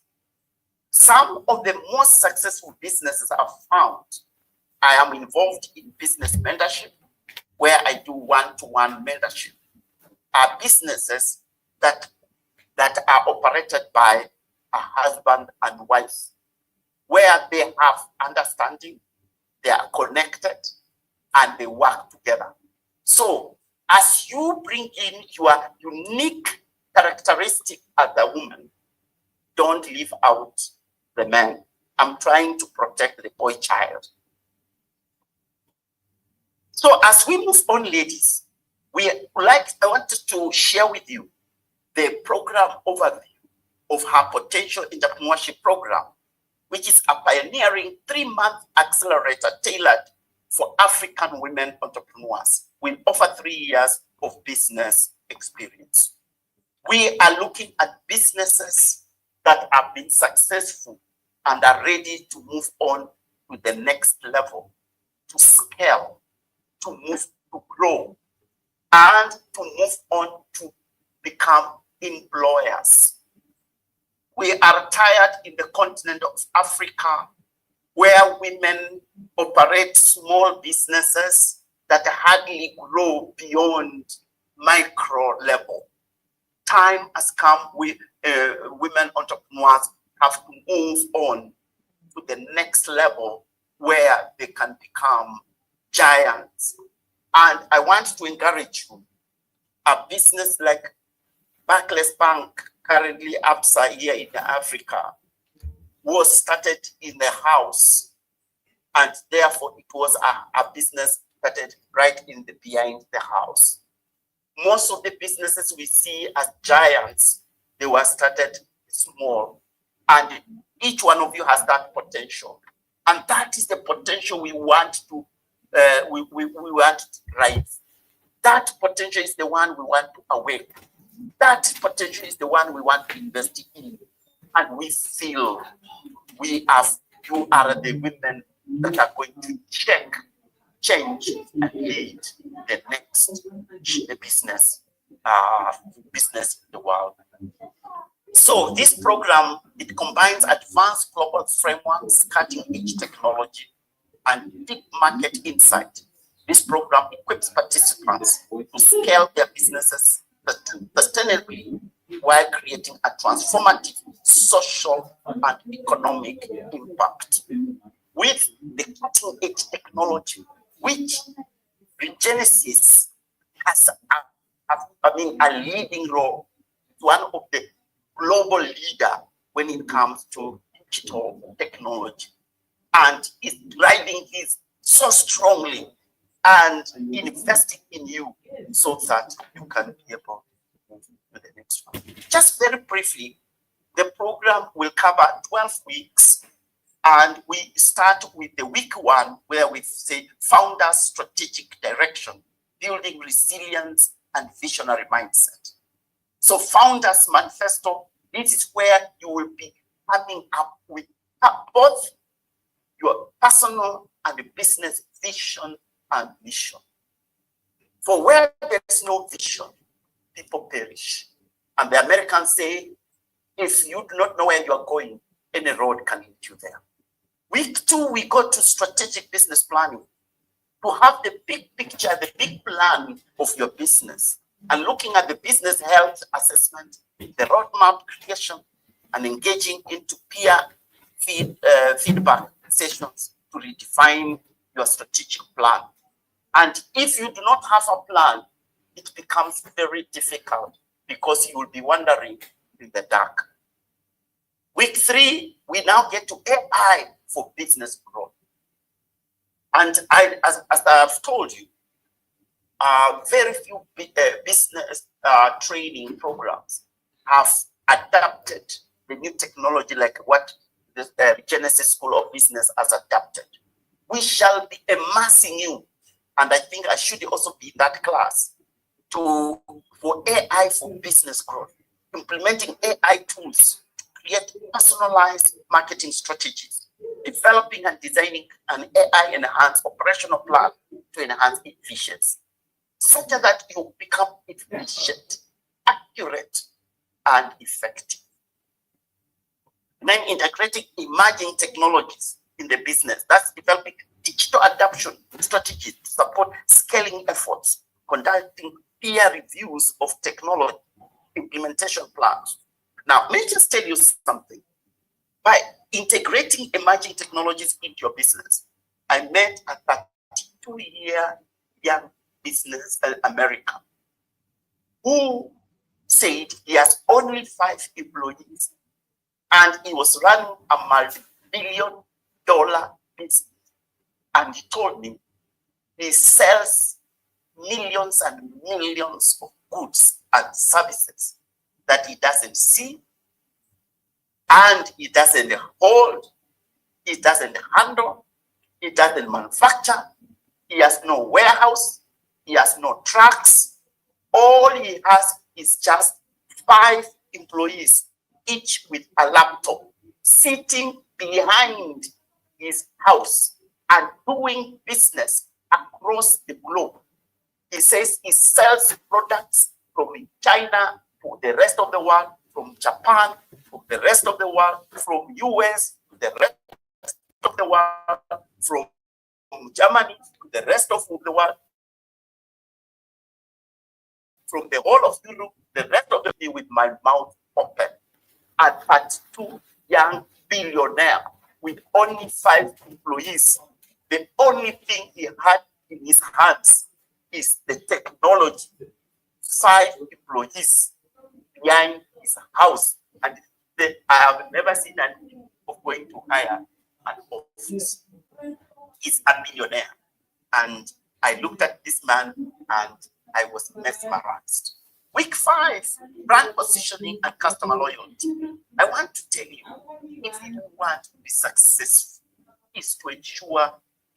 Some of the most successful businesses I've found, I am involved in business mentorship, where I do one-to-one mentorship, are businesses that are operated by a husband and wife, where they have understanding, they are connected, and they work together. So, as you bring in your unique characteristic as a woman, don't leave out the man. I'm trying to protect the boy child. So as we move on, ladies, I wanted to share with you the program overview of HerPotential Entrepreneurship Program, which is a pioneering 3-month accelerator tailored for African women entrepreneurs. We offer 3 years of business experience. We are looking at businesses that have been successful and are ready to move on to the next level, to scale, to move, to grow, and to move on to become employers. We are tired in the continent of Africa where women operate small businesses that hardly grow beyond micro level. Time has come with women entrepreneurs have to move on to the next level where they can become giants. And I want to encourage you, a business like Barclays Bank, currently ABSA here in Africa, was started in the house, and therefore it was a business started right in the behind the house. Most of the businesses we see as giants, they were started small, and each one of you has that potential, and that is the potential we want to we want to drive. That potential is the one we want to awake. That potential is the one we want to invest in, and we feel you are the women that are going to change and lead the next business in the world. So this program, it combines advanced global frameworks, cutting-edge technology, and deep market insight. This program equips participants to scale their businesses sustainably while creating a transformative social and economic impact. With the cutting-edge technology, which Regenesis has a leading role, one of the global leader when it comes to digital technology, and is driving this so strongly and investing in you so that you can be able to move to the next one. Just very briefly, the program will cover 12 weeks, and we start with the week 1 where we say Founders Strategic Direction, Building Resilience and Visionary Mindset. So Founders Manifesto, this is where you will be coming up with both your personal and business vision and mission. For where there is no vision, people perish. And the Americans say, if you do not know where you are going, any road can lead you there. Week 2, we go to strategic business planning, to have the big picture, the big plan of your business, and looking at the business health assessment, the roadmap creation, and engaging into peer feedback sessions to redefine your strategic plan. And if you do not have a plan, it becomes very difficult because you will be wandering in the dark. Week 3, we now get to AI for business growth. And as I have told you, very few business training programs have adapted the new technology like what the Genesis School of Business has adapted. We shall be immersing you, and I think I should also be in that class, for AI for business growth, implementing AI tools to create personalized marketing strategies, developing and designing an AI-enhanced operational plan to enhance efficiency, such that you become efficient, accurate, and effective. Then integrating emerging technologies in the business. That's developing digital adoption strategies to support scaling efforts, conducting peer reviews of technology implementation plans. Now, let me just tell you something. By integrating emerging technologies into your business, I met a 32-year young business American who said he has only 5 employees, And he was running a multi-billion-dollar business. And he told me he sells millions and millions of goods and services that he doesn't see, and he doesn't hold, he doesn't handle, he doesn't manufacture, he has no warehouse, he has no trucks. All he has is just 5 employees, each with a laptop, sitting behind his house and doing business across the globe. He says he sells products from China to the rest of the world, from Japan to the rest of the world, from US to the rest of the world, from Germany to the rest of the world, from the whole of Europe, the rest of the world, with my mouth open. And at 2 young billionaire with only 5 employees, the only thing he had in his hands is the technology. 5 employees behind his house, and I have never seen anything of going to hire an office. He's a millionaire, and I looked at this man and I was mesmerized. Week 5, brand positioning and customer loyalty. I want to tell you, if you want to be successful, is to ensure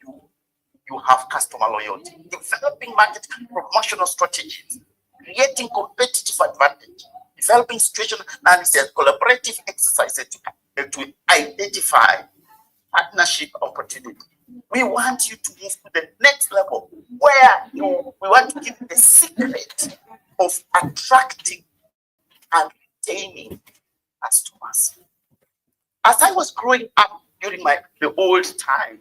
you have customer loyalty, developing market and promotional strategies, creating competitive advantage, developing situation analysis, collaborative exercises to identify partnership opportunity. We want you to move to the next level where we want to give the secret of attracting and retaining customers. As I was growing up during the old time,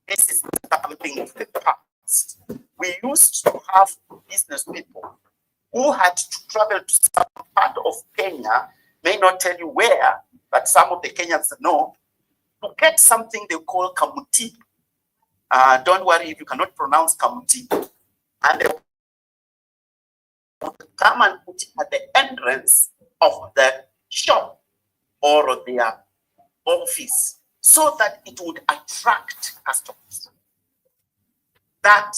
this is something of the past. We used to have business people who had to travel to some part of Kenya, may not tell you where, but some of the Kenyans know, to get something they call kamuti. Don't worry if you cannot pronounce kamuti. And they would come and put it at the entrance of the shop or their office, so that it would attract customers. That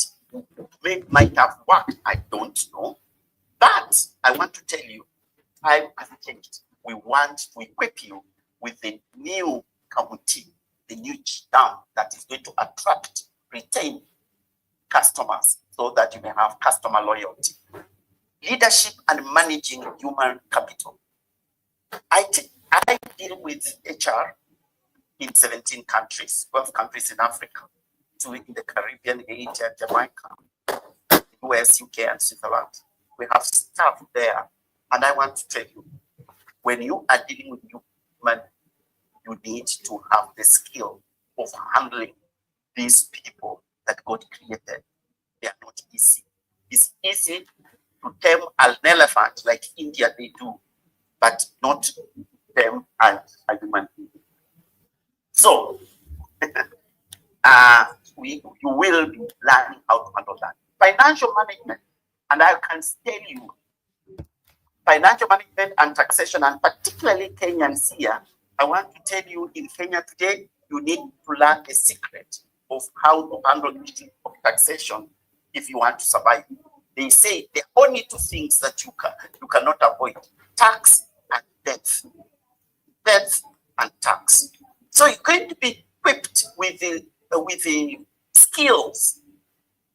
might have worked, I don't know. But I want to tell you, time has changed. We want to equip you with the new kamuti, the new term that is going to attract, retain customers, so that you may have customer loyalty. Leadership and managing human capital. I deal with HR in 17 countries, 12 countries in Africa, 2 in the Caribbean, Haiti, and Jamaica, US, UK, and Switzerland. We have staff there. And I want to tell you, when you are dealing with human, you need to have the skill of handling these people that God created. They are not easy. It's easy to tame an elephant like India they do, but not them as a human being. So, you will be learning how to handle that. Financial management, and I can tell you, financial management and taxation, and particularly Kenyans here, I want to tell you, in Kenya today, you need to learn the secret of how to handle the issue of taxation if you want to survive. They say there are only 2 things that you cannot avoid: tax and death. Death and tax. So you're going to be equipped with the skills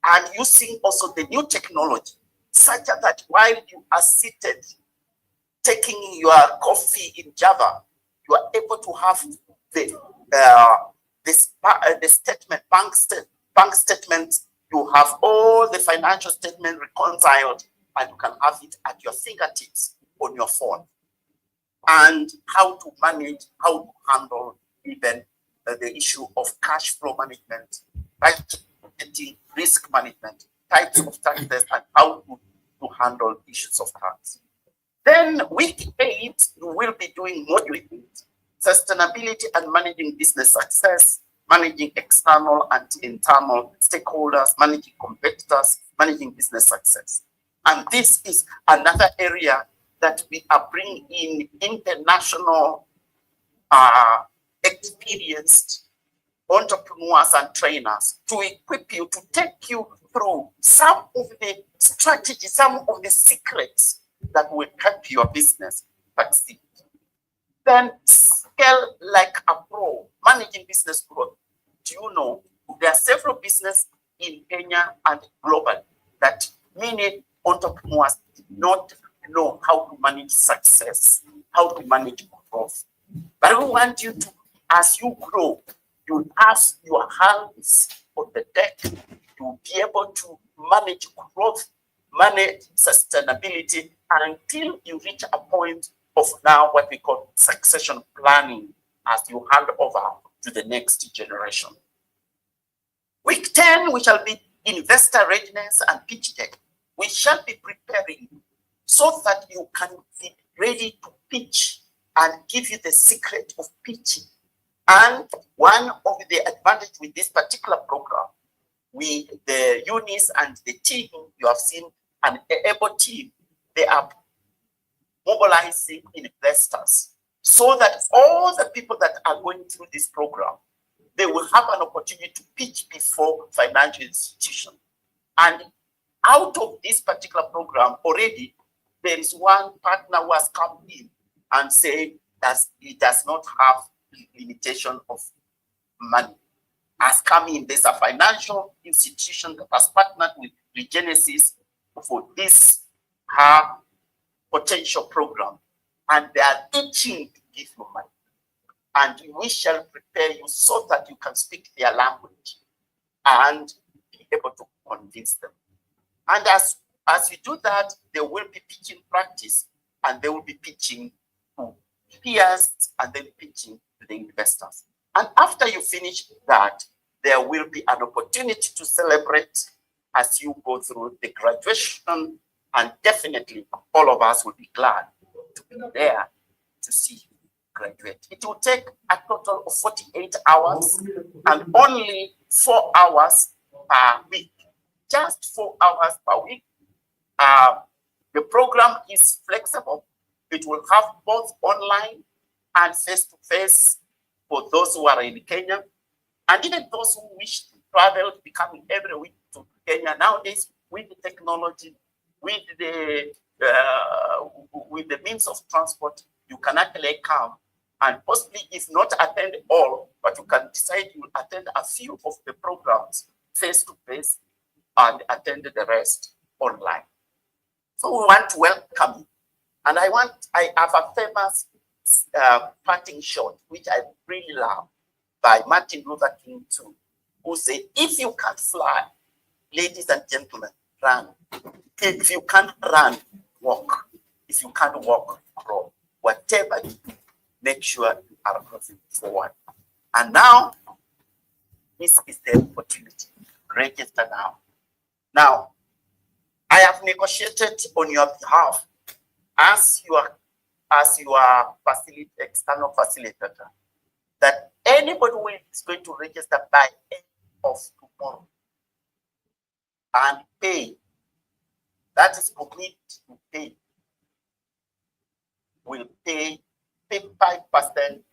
and using also the new technology, such that while you are seated taking your coffee in Java, you are able to have the statement, bank statement. You have all the financial statement reconciled, and you can have it at your fingertips on your phone. And how to manage, how to handle even the issue of cash flow management, budgeting, risk management, types of taxes, and how to handle issues of tax. Then week 8, you will be doing module 8, sustainability and managing business success, managing external and internal stakeholders, managing competitors, managing business success. And this is another area that we are bringing in international experienced entrepreneurs and trainers to equip you, to take you through some of the strategies, some of the secrets that will help your business succeed. Then scale like a pro, managing business growth. Do you know there are several businesses in Kenya and globally that many entrepreneurs did not know how to manage success, how to manage growth. But we want you to, as you grow, you have your hands on the deck to be able to manage growth, manage sustainability, until you reach a point of now what we call succession planning as you hand over to the next generation. Week 10, we shall be investor readiness and pitch deck. We shall be preparing so that you can be ready to pitch and give you the secret of pitching. And one of the advantages with this particular program, the unis and the team, you have seen an able team, they are mobilizing investors so that all the people that are going through this program, they will have an opportunity to pitch before financial institutions. And out of this particular program already, there is one partner who has come in and said that it does not have limitation of money. Has come in, there's a financial institution that has partnered with Regenesis for this HerPotential Programme, and they are itching to give you money. And we shall prepare you so that you can speak their language and be able to convince them. And as we do that, there will be pitching practice, and they will be pitching to peers, and then pitching to the investors. And after you finish that, there will be an opportunity to celebrate as you go through the graduation, and definitely all of us will be glad to be there to see you graduate. It will take a total of 48 hours and only 4 hours per week. Just 4 hours per week. The program is flexible. It will have both online and face-to-face for those who are in Kenya, and even those who wish to travel, becoming every week to Kenya. Nowadays, with the technology, with the means of transport, you can actually come and possibly, if not attend all, but you can decide you will attend a few of the programs face-to-face and attend the rest online. So we want to welcome you. And I have a famous parting shot, which I really love, by Martin Luther King too, who said, if you can't fly, ladies and gentlemen, run. If you can't run, walk. If you can't walk, crawl. Whatever you do, make sure you are moving forward. And now, this is the opportunity. Register now. Now, I have negotiated on your behalf as your external facilitator that anybody who is going to register by end of tomorrow and pay, that is commit to pay, will pay 5%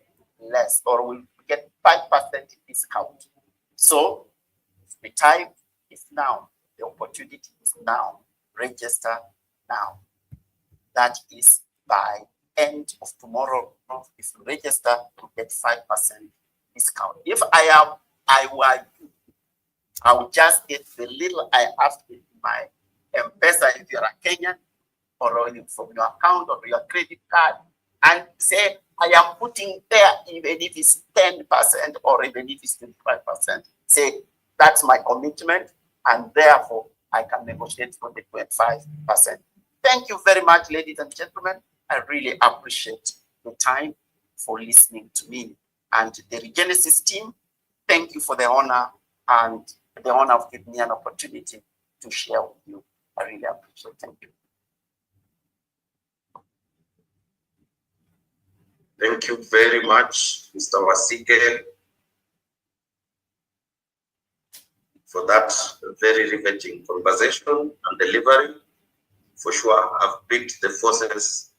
less, or will get 5% discount. So the time is now, the opportunity is now. Register now. That is by end of tomorrow. If you register, you get 5% discount. If I were you, I would just get the little I have in my M-Pesa if you're a Kenyan, or from your account or your credit card, and say, I am putting there, even if it's 10% or even if it's 25%. Say, that's my commitment, and therefore I can negotiate for the 25%. Thank you very much, ladies and gentlemen. I really appreciate the time for listening to me. And the Regenesis team, thank you for the honor and the honor of giving me an opportunity to share with you. I really appreciate it. Thank you. Thank you very much, Mr. Wasike, for that very riveting conversation and delivery. For sure, I've picked the forces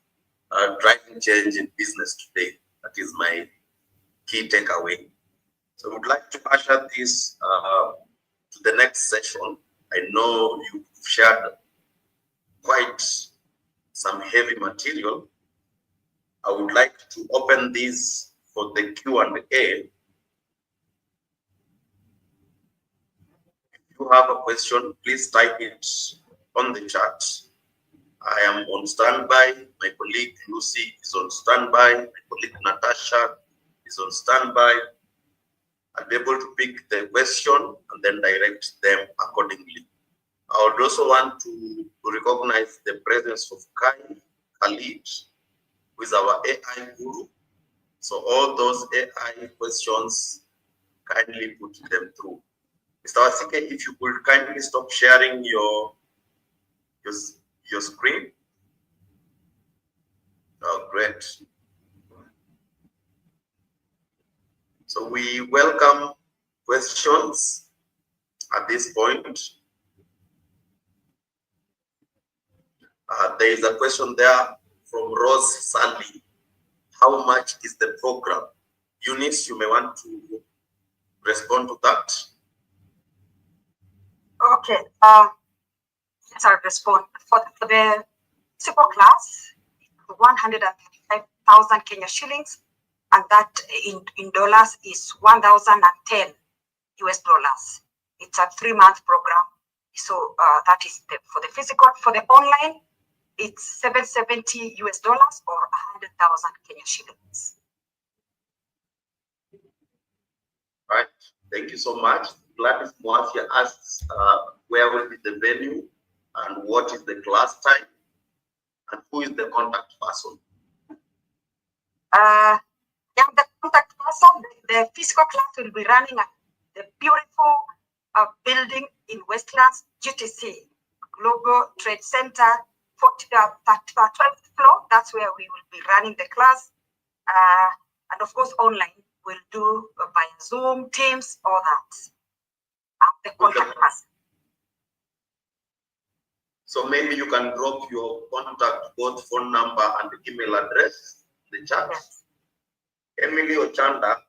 driving change in business today. That is my key takeaway. So I would like to usher this to the next session. I know you've shared quite some heavy material. I would like to open this for the Q&A. If you have a question, please type it on the chat. I am on standby. My colleague Lucy is on standby. My colleague Natasha is on standby. I'll be able to pick the question and then direct them accordingly. I would also want to recognize the presence of Khalid, who is our AI guru. So all those AI questions, kindly put them through. Mr. Wasike, if you could kindly stop sharing your screen. Oh, great. So we welcome questions at this point. There is a question there from Rose Sandy. How much is the program? Eunice, you may want to respond to that. Okay. Yes, I'll respond. For the simple class, 135,000 Kenya shillings, and that in dollars is 1,010 US dollars. It's a 3-month program. So that is for the physical. For the online, it's 770 US dollars or 100,000 Kenya shillings. Right. Thank you so much. Gladys Mwafia asks where will be the venue and what is the class time and who is the contact person? Yeah, the contact person, the physical class will be running at the beautiful building in Westlands, GTC, Global Trade Center, 12th floor. That's where we will be running the class. And of course, online, we'll do by Zoom, Teams, all that. The contact person. So maybe you can drop your contact, both phone number and email address in the chat. Yes. Emily Ochanda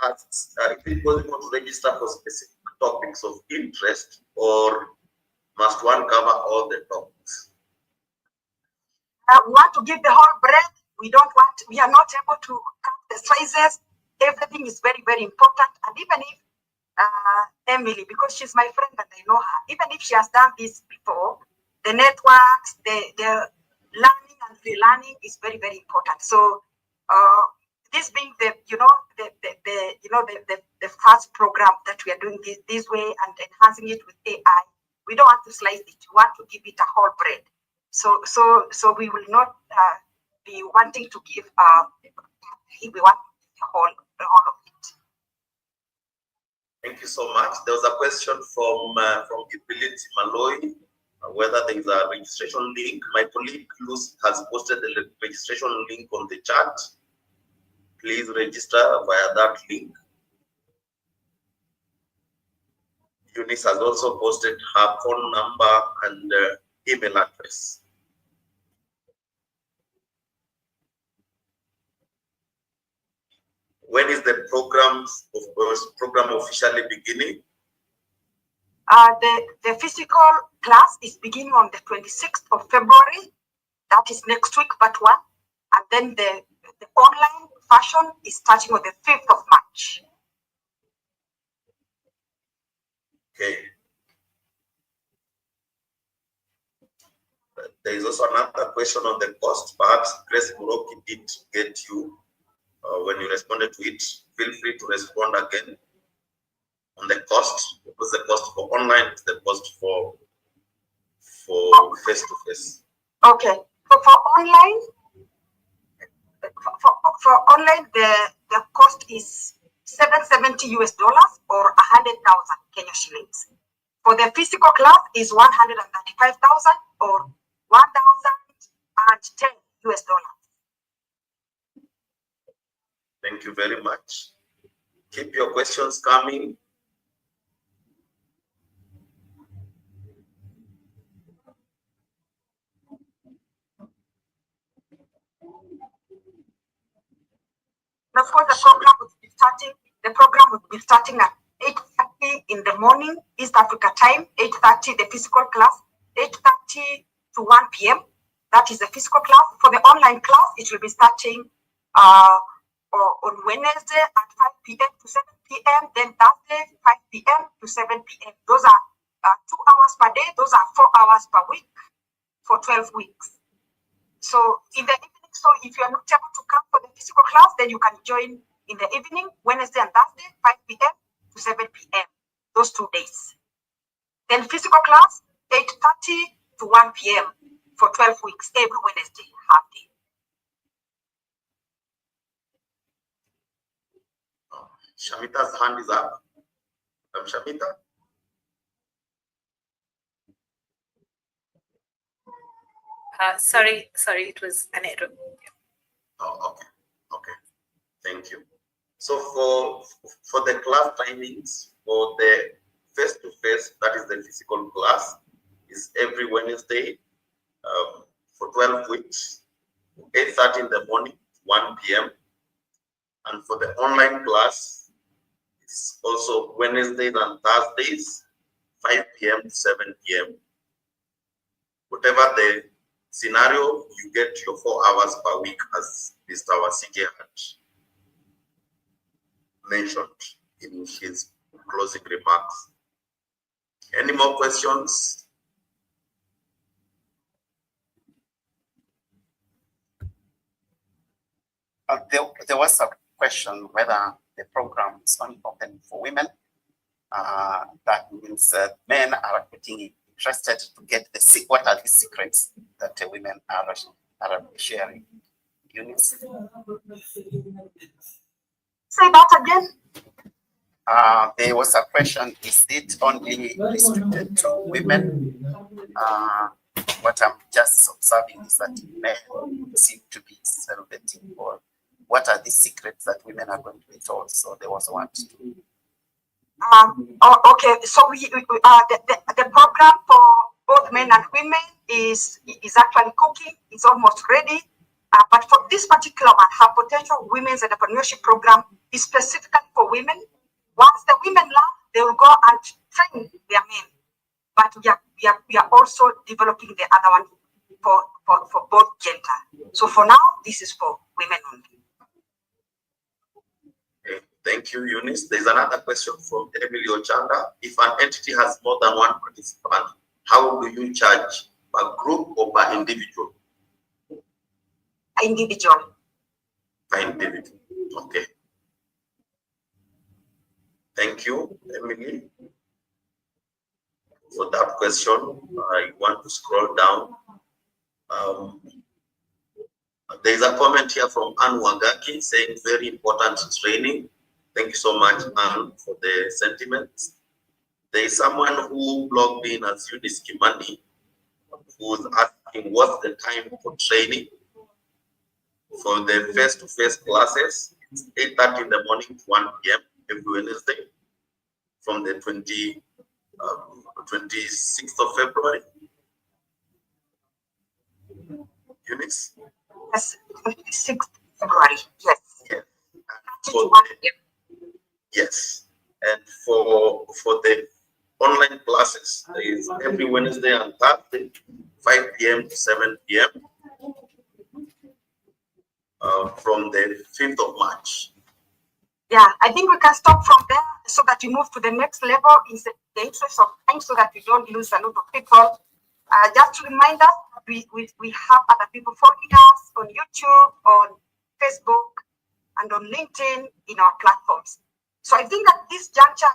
asks if it possible to register for specific topics of interest, or must one cover all the topics? We want to give the whole breadth. We are not able to cut the sizes. Everything is very, very important. And even if Emily, because she's my friend and I know her, even if she has done this before, the networks, the learning and relearning is very, very important. So this being the first program that we are doing this way and enhancing it with AI, we don't want to slice it. We want to give it a whole bread. So we will not be wanting to give. We want the whole of it. Thank you so much. There was a question from Ability Malloy, whether there is a registration link. My colleague Luz has posted the registration link on the chat. Please register via that link. Eunice has also posted her phone number and email address. When is the program officially beginning? The physical class is beginning on the 26th of February. That is next week, but one. And then the online version is starting on the 5th of March. Okay. There is also another question on the cost. Perhaps Grace Muroki did get you when you responded to it. Feel free to respond again on the cost. Because the cost for online is the cost for face-to-face. Okay. For online, for online, the cost is 770 US dollars or 100,000 Kenya shillings. For the physical class is 135,000 or 1,010 US dollars. Thank you very much. Keep your questions coming. And of course, the program would be starting at 8:30 in the morning, East Africa time, 8:30 the physical class, 8:30 to 1 p.m. That is the physical class. For the online class, it will be starting on Wednesday at 5 p.m. to 7 p.m. Then Thursday, 5 p.m. to 7 p.m. Those are 2 hours per day. Those are 4 hours per week for 12 weeks. So in the evening, so if you are not able to come for the physical class, then you can join in the evening, Wednesday and Thursday, 5 p.m. to 7 p.m. Those 2 days. Then physical class, 8:30 to 1 p.m. for 12 weeks, every Wednesday, half day. Shamita's hand is up. Shamita. Sorry, it was an error. Oh, okay. Thank you. So for the class timings, for the face-to-face, that is the physical class, is every Wednesday for 12 weeks, 8:30 in the morning, 1 p.m. And for the online class, it's also Wednesdays and Thursdays, 5 p.m. to 7 p.m. Whatever the scenario, you get your 4 hours per week, as Mr. Wasige had mentioned in his closing remarks. Any more questions? There was a question whether the program is only open for women. That means men are getting interested to get what are the secrets that women are sharing. Eunice? Say that again. There was a question, is it only restricted to women? What I'm just observing is that men seem to be celebrating, or what are the secrets that women are going to be told? So there was one to do. Okay, so the program for both men and women is actually cooking. It's almost ready. But for this particular one, HerPotential Women's Entrepreneurship Program is specifically for women. Once the women learn, they will go and train their men. But we are also developing the other one for both gender. So for now, this is for women only. Okay, thank you, Eunice. There's another question from Emily Ochanda. If an entity has more than one participant, how do you charge per group or per individual? Individual. Per individual. Okay. Thank you, Emily, for that question. I want to scroll down. There is a comment here from Anne Wagaki saying very important training. Thank you so much, Anne, for the sentiments. There is someone who logged in as Eunice Kimani, who's asking what's the time for training for the face-to-face classes. It's 8:30 in the morning to 1 p.m. every Wednesday from the 26th of February. Eunice? Yes, 26th February. Yes. Yes. And yes. And for the online classes, there is every Wednesday and Thursday, 5 p.m. to 7 p.m. From the 5th of March. Yeah, I think we can stop from there so that we move to the next level in the interest of time, so that we don't lose a lot of people. Just to remind us, we have other people following us on YouTube, on Facebook, and on LinkedIn in our platforms. So I think at this juncture,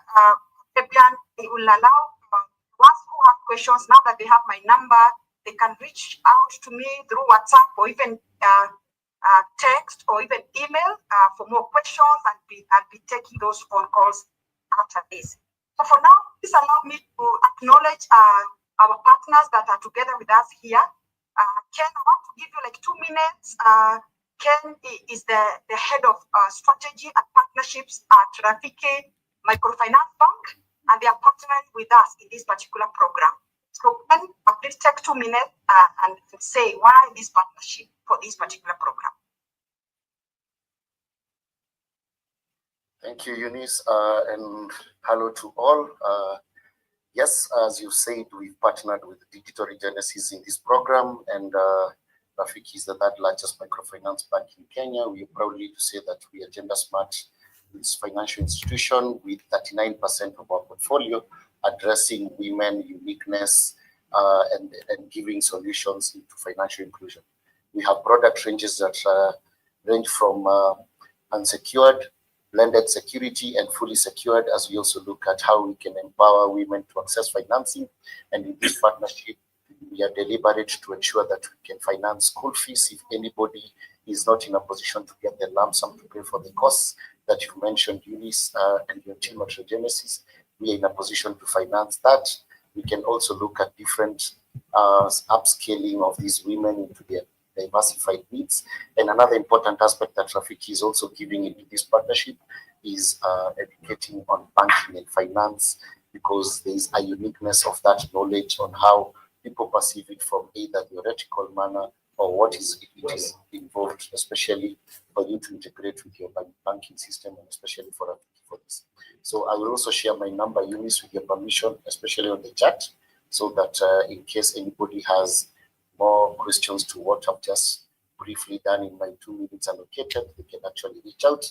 Fabian, it will allow ones who have questions, now that they have my number, they can reach out to me through WhatsApp or even text or even email for more questions, and I'll be taking those phone calls after this. So for now, please allow me to acknowledge our partners that are together with us here. Ken, I want to give you like 2 minutes. Ken is the head of strategy and partnerships at Rafiki Microfinance Bank, and they are partnering with us in this particular program. So Ken, please take 2 minutes and say why this partnership for this particular program. Thank you, Eunice, and hello to all. Yes, as you said, we've partnered with Digital Regenesis in this program, and Rafiki is the third largest microfinance bank in Kenya. We are proudly to say that we are gender smart this financial institution with 39% of our portfolio addressing women uniqueness and giving solutions into financial inclusion. We have product ranges that range from unsecured, blended security, and fully secured, as we also look at how we can empower women to access financing. And in this partnership, we are deliberate to ensure that we can finance school fees if anybody is not in a position to get the lump sum to pay for the costs that you mentioned, Eunice, and your team at Regenesis. We are in a position to finance that. We can also look at different upscaling of these women into their diversified needs. And another important aspect that Rafiki is also giving into this partnership is educating on banking and finance, because there is a uniqueness of that knowledge on how people perceive it from either theoretical manner or what is involved, especially for you to integrate with your banking system, and especially for this. So I will also share my number, Eunice, with your permission, especially on the chat, so that in case anybody has more questions to what I've just briefly done in my 2 minutes allocated, they can actually reach out.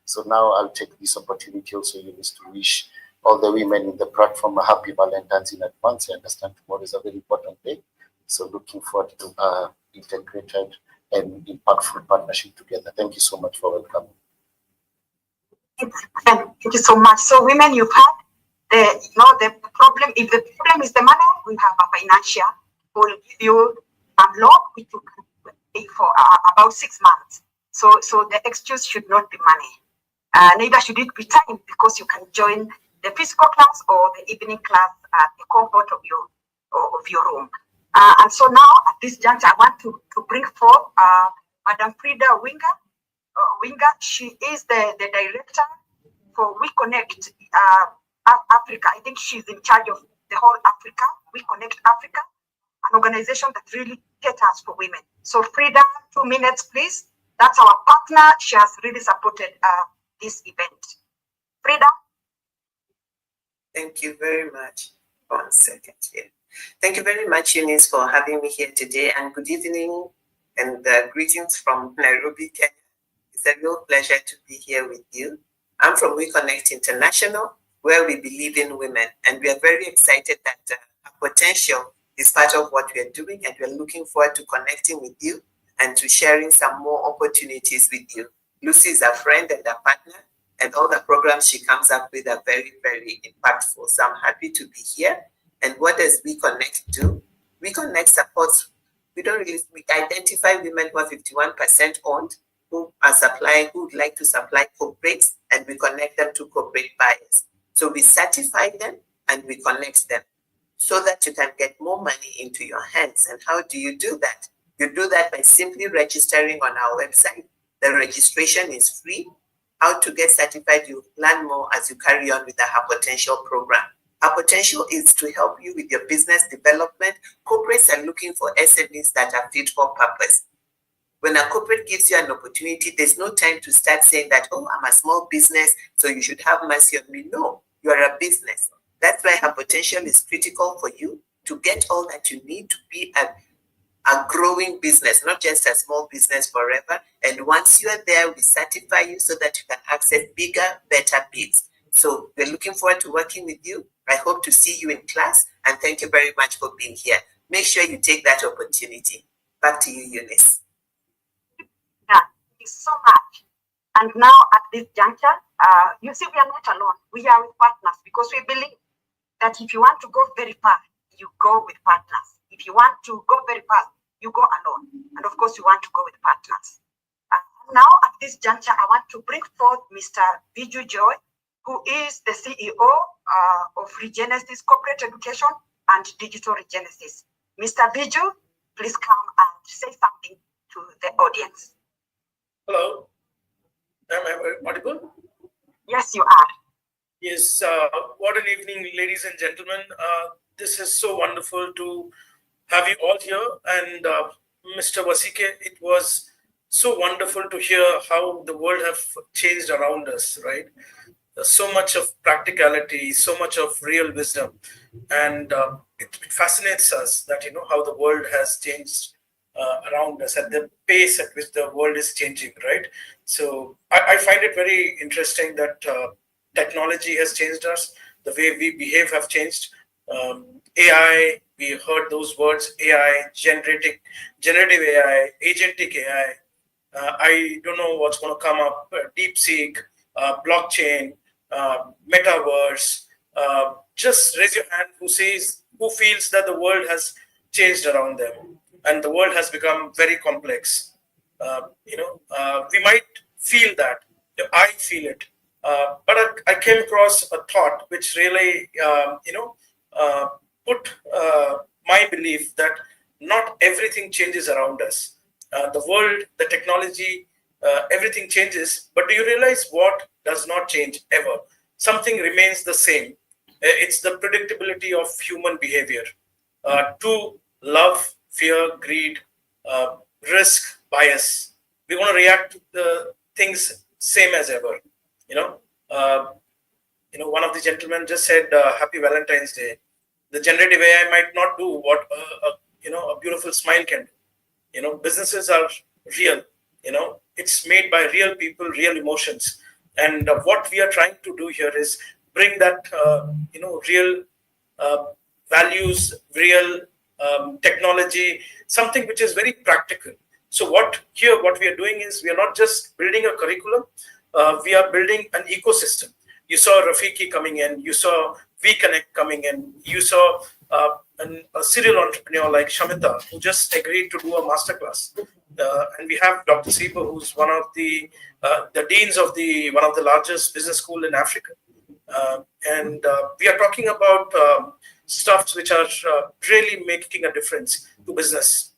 So now I'll take this opportunity also, Eunice, to wish all the women in the platform a happy Valentine's in advance. I understand tomorrow is a very important day. So looking forward to integrated and impactful partnership together. Thank you so much for welcoming. Thank you so much. So women, you've had the problem. If the problem is the money, we have a financial. We'll give you a loan which you can pay for about 6 months. So the excuse should not be money. Neither should it be time, because you can join the physical class or the evening class at the comfort of your room. And so now at this juncture, I want to bring forth Madam Frida Winger. She is the director for We Connect Africa. I think she's in charge of the whole Africa, We Connect Africa, an organization that really caters for women. So Frida, 2 minutes, please. That's our partner. She has really supported this event. Frida. Thank you very much. 1 second here. Thank you very much, Eunice, for having me here today, and good evening and greetings from Nairobi, Kenya. It's a real pleasure to be here with you. I'm from We Connect International, where we believe in women, and we are very excited that HerPotential is part of what we are doing, and we're looking forward to connecting with you and to sharing some more opportunities with you. Lucy is a friend and a partner, and all the programs she comes up with are very, very impactful. So I'm happy to be here. And what does We Connect do? We Connect supports, we identify women who are 51% owned, who are supplying, who would like to supply corporates, and we connect them to corporate buyers. So we certify them and we connect them so that you can get more money into your hands. And how do you do that? You do that by simply registering on our website. The registration is free. How to get certified, you learn more as you carry on with the HerPotential program. HerPotential is to help you with your business development. Corporates are looking for SMEs that are fit for purpose. When a corporate gives you an opportunity, there's no time to start saying that, oh, I'm a small business, so you should have mercy on me. No, you are a business. That's why HerPotential is critical for you to get all that you need to be a growing business, not just a small business forever. And once you are there, we certify you so that you can access bigger, better bids. So we're looking forward to working with you. I hope to see you in class, and thank you very much for being here. Make sure you take that opportunity. Back to you, Eunice. Yeah, thank you so much. And now at this juncture, you see, we are not alone. We are with partners, because we believe that if you want to go very far, you go with partners. If you want to go very fast, you go alone. And of course, you want to go with partners. Now at this juncture, I want to bring forth Mr. Biju Joy, who is the CEO of Regenesis Corporate Education and Digital Regenesis. Mr. Biju, please come and say something to the audience. Hello, am I audible? Yes, you are. Yes, what an evening, ladies and gentlemen. This is so wonderful to have you all here. And Mr. Wasike, it was so wonderful to hear how the world have changed around us, right? So much of practicality, so much of real wisdom, and it fascinates us that how the world has changed around us at the pace at which the world is changing, right? So I find it very interesting that technology has changed us, the way we behave have changed. AI, we heard those words: AI, generative AI, agentic AI. I don't know what's going to come up. DeepSeek, blockchain, metaverse. Just raise your hand who feels that the world has changed around them and the world has become very complex. We might feel that. I feel it. But I came across a thought which really, put my belief that not everything changes around us. The world, the technology, everything changes. But do you realize what does not change ever? Something remains the same. It's the predictability of human behavior. To love, fear, greed, risk, bias. We want to react to the things same as ever. You know, uh, one of the gentlemen just said, "Happy Valentine's Day." The generative AI might not do what a beautiful smile can do. Businesses are real. It's made by real people, real emotions, and what we are trying to do here is bring that real uh, values, real technology, something which is very practical. So what we are doing is we are not just building a curriculum, we are building an ecosystem. You saw Rafiki coming in, you saw WeConnect coming in, you saw a serial entrepreneur like Shamita who just agreed to do a masterclass. And we have Dr. Siba, who's one of the deans of the one of the largest business school in Africa. And we are talking about stuffs which are really making a difference to business.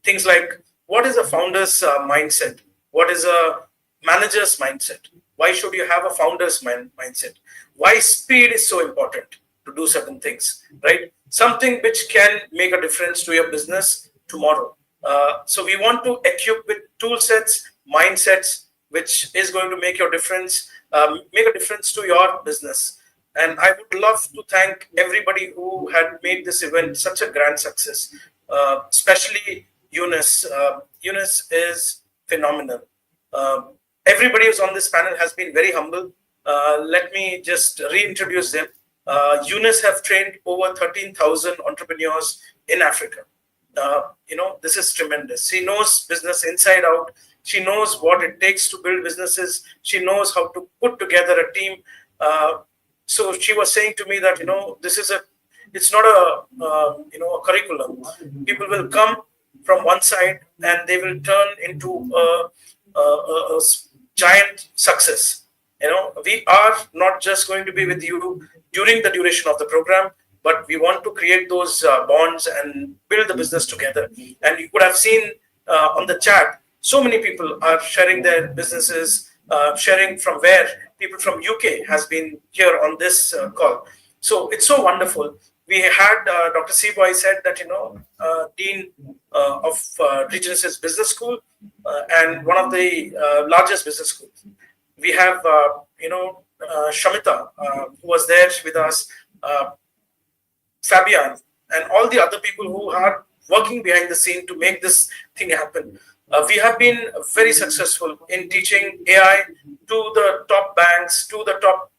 Things like, what is a founder's mindset? What is a manager's mindset? Why should you have a founder's mindset? Why speed is so important to do certain things, right? Something which can make a difference to your business tomorrow. So we want to equip with tool sets, mindsets, which is going to make make a difference to your business. And I would love to thank everybody who had made this event such a grand success, especially Eunice. Eunice is phenomenal. Everybody who's on this panel has been very humble. Let me just reintroduce them. Eunice have trained over 13,000 entrepreneurs in Africa. This is tremendous. She knows business inside out. She knows what it takes to build businesses. She knows how to put together a team. So she was saying to me that it's not a curriculum. People will come from one side and they will turn into a giant success. We are not just going to be with you during the duration of the program, but we want to create those bonds and build the business together. And you could have seen on the chat, so many people are sharing their businesses, sharing from where people from UK has been here on this call. So it's so wonderful. We had Dr. Siboy said that, Dean of Regency's Business School and one of the largest business schools. We have, Shamita, who was there with us, Fabian, and all the other people who are working behind the scene to make this thing happen. We have been very successful in teaching AI to the top banks, to the top,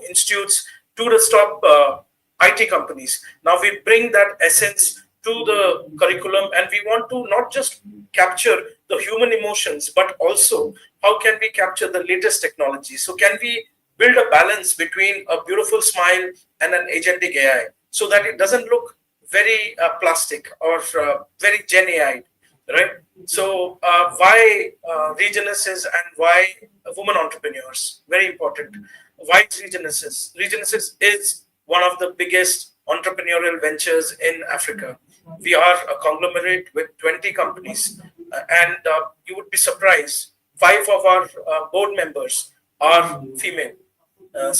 institutes, to the top IT companies. Now we bring that essence to the curriculum, and we want to not just capture the human emotions, but also how can we capture the latest technology? So can we build a balance between a beautiful smile and an agentic AI so that it doesn't look very plastic or very Gen AI, right? So why Regenesis and why women entrepreneurs? Very important. Why Regenesis? Regenesis is one of the biggest entrepreneurial ventures in Africa. We are a conglomerate with 20 companies, and you would be surprised. 5 of our board members are female. Our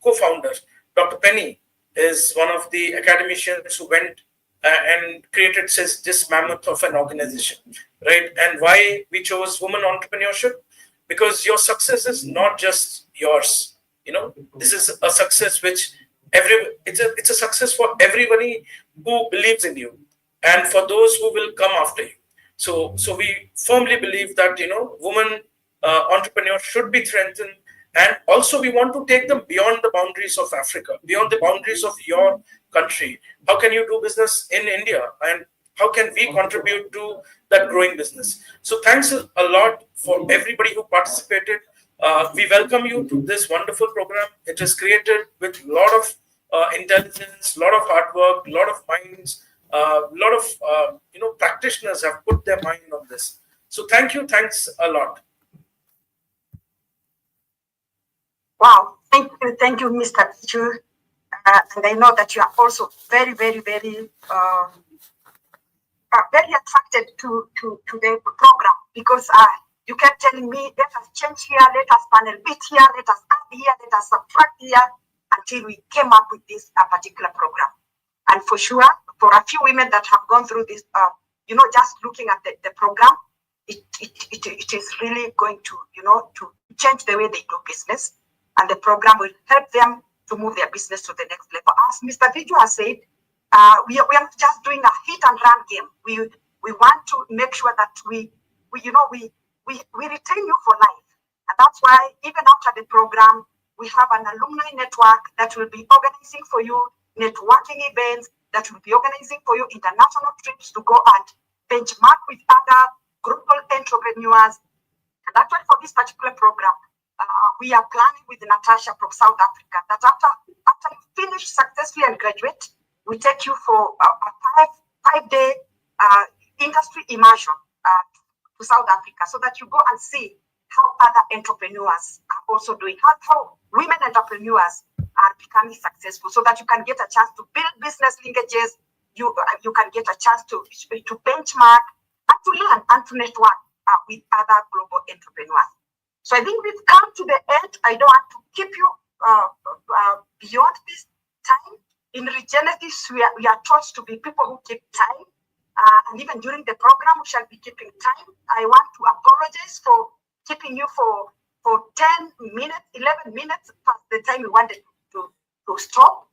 co-founder, Dr. Penny, is one of the academicians who went and created this mammoth of an organization, right? And why we chose women entrepreneurship? Because your success is not just yours. This is a success which it's a success for everybody who believes in you, and for those who will come after you. So we firmly believe that women entrepreneurs should be strengthened, and also we want to take them beyond the boundaries of Africa, beyond the boundaries of your country. How can you do business in India, and how can we contribute to that growing business? So thanks a lot for everybody who participated. We welcome you to this wonderful program. It is created with a lot of intelligence, a lot of hard work, a lot of minds, a lot of practitioners have put their mind on this. So thanks a lot. Wow, thank you, Mr. Pichu. And I know that you are also very, very, very, very attracted to the program, because you kept telling me, let us change here, let us panel bit here, let us add here, let us subtract here, until we came up with this particular program. And for sure, for a few women that have gone through this, just looking at the program, it is really going to, to change the way they do business. And the program will help them to move their business to the next level. As Mr. Viju has said, we are not just doing a hit and run game. We want to make sure that we retain you for life. And that's why even after the program, we have an alumni network that will be organizing for you networking events, that will be organizing for you international trips to go and benchmark with other global entrepreneurs. And actually for this particular program, we are planning with Natasha from South Africa that after you finish successfully and graduate, we take you for a five-day industry immersion to South Africa, so that you go and see how other entrepreneurs are also doing, how women entrepreneurs are becoming successful, so that you can get a chance to build business linkages, you can get a chance to benchmark and to learn and to network with other global entrepreneurs. So I think we've come to the end. I don't want to keep you beyond this time. In Regenesis, we are taught to be people who keep time. And even during the program, we shall be keeping time. I want to apologize for keeping you for 10 minutes, 11 minutes past the time we wanted to stop.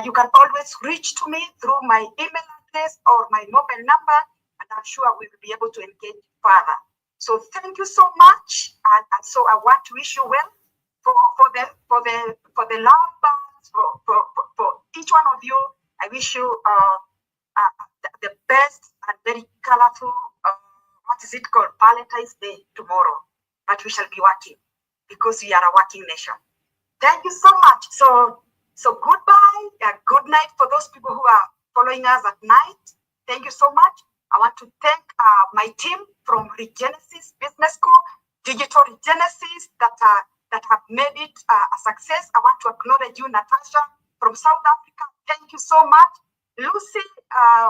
You can always reach to me through my email address or my mobile number, and I'm sure we will be able to engage further. So thank you so much, and so I want to wish you well for the love birds, for each one of you. I wish you the best and very colorful, Valentine's Day tomorrow. But we shall be working, because we are a working nation. Thank you so much. So goodbye, good night for those people who are following us at night. Thank you so much. I want to thank my team from Regenesis Business School, Digital Regenesis, that have made it a success. I want to acknowledge you, Natasha, from South Africa. Thank you so much. Lucy,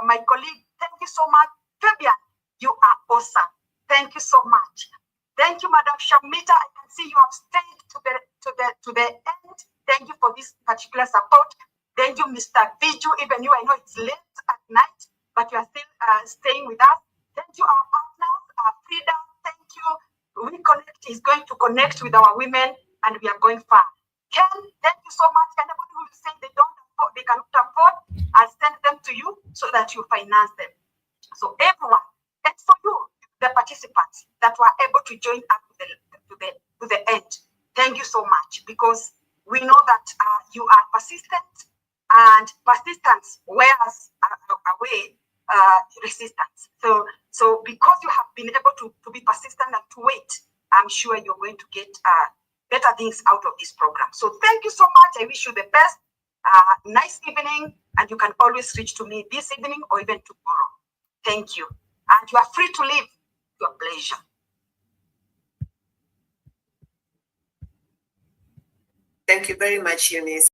my colleague, thank you so much. Fabian, you are awesome. Thank you so much. Thank you, Madam Shamita. I can see you have stayed to the end. Thank you for this particular support. Thank you, Mr. Viju. Even you, I know it's late at night, but you are still staying with us. Thank you, our partners, Frida. Thank you. WeConnect is going to connect with our women, and we are going far. Ken, thank you so much. Anybody who will say they cannot afford, I'll send them to you so that you finance them. So everyone, and for you, the participants that were able to join up to the end, thank you so much, because we know that you are persistent, and persistence wears away resistance. So because you have been able to be persistent and to wait, I'm sure you're going to get better things out of this program. So thank you so much. I wish you the best. Nice evening, and you can always reach to me this evening or even tomorrow. Thank you. And you are free to leave. Your pleasure. Thank you very much, Eunice.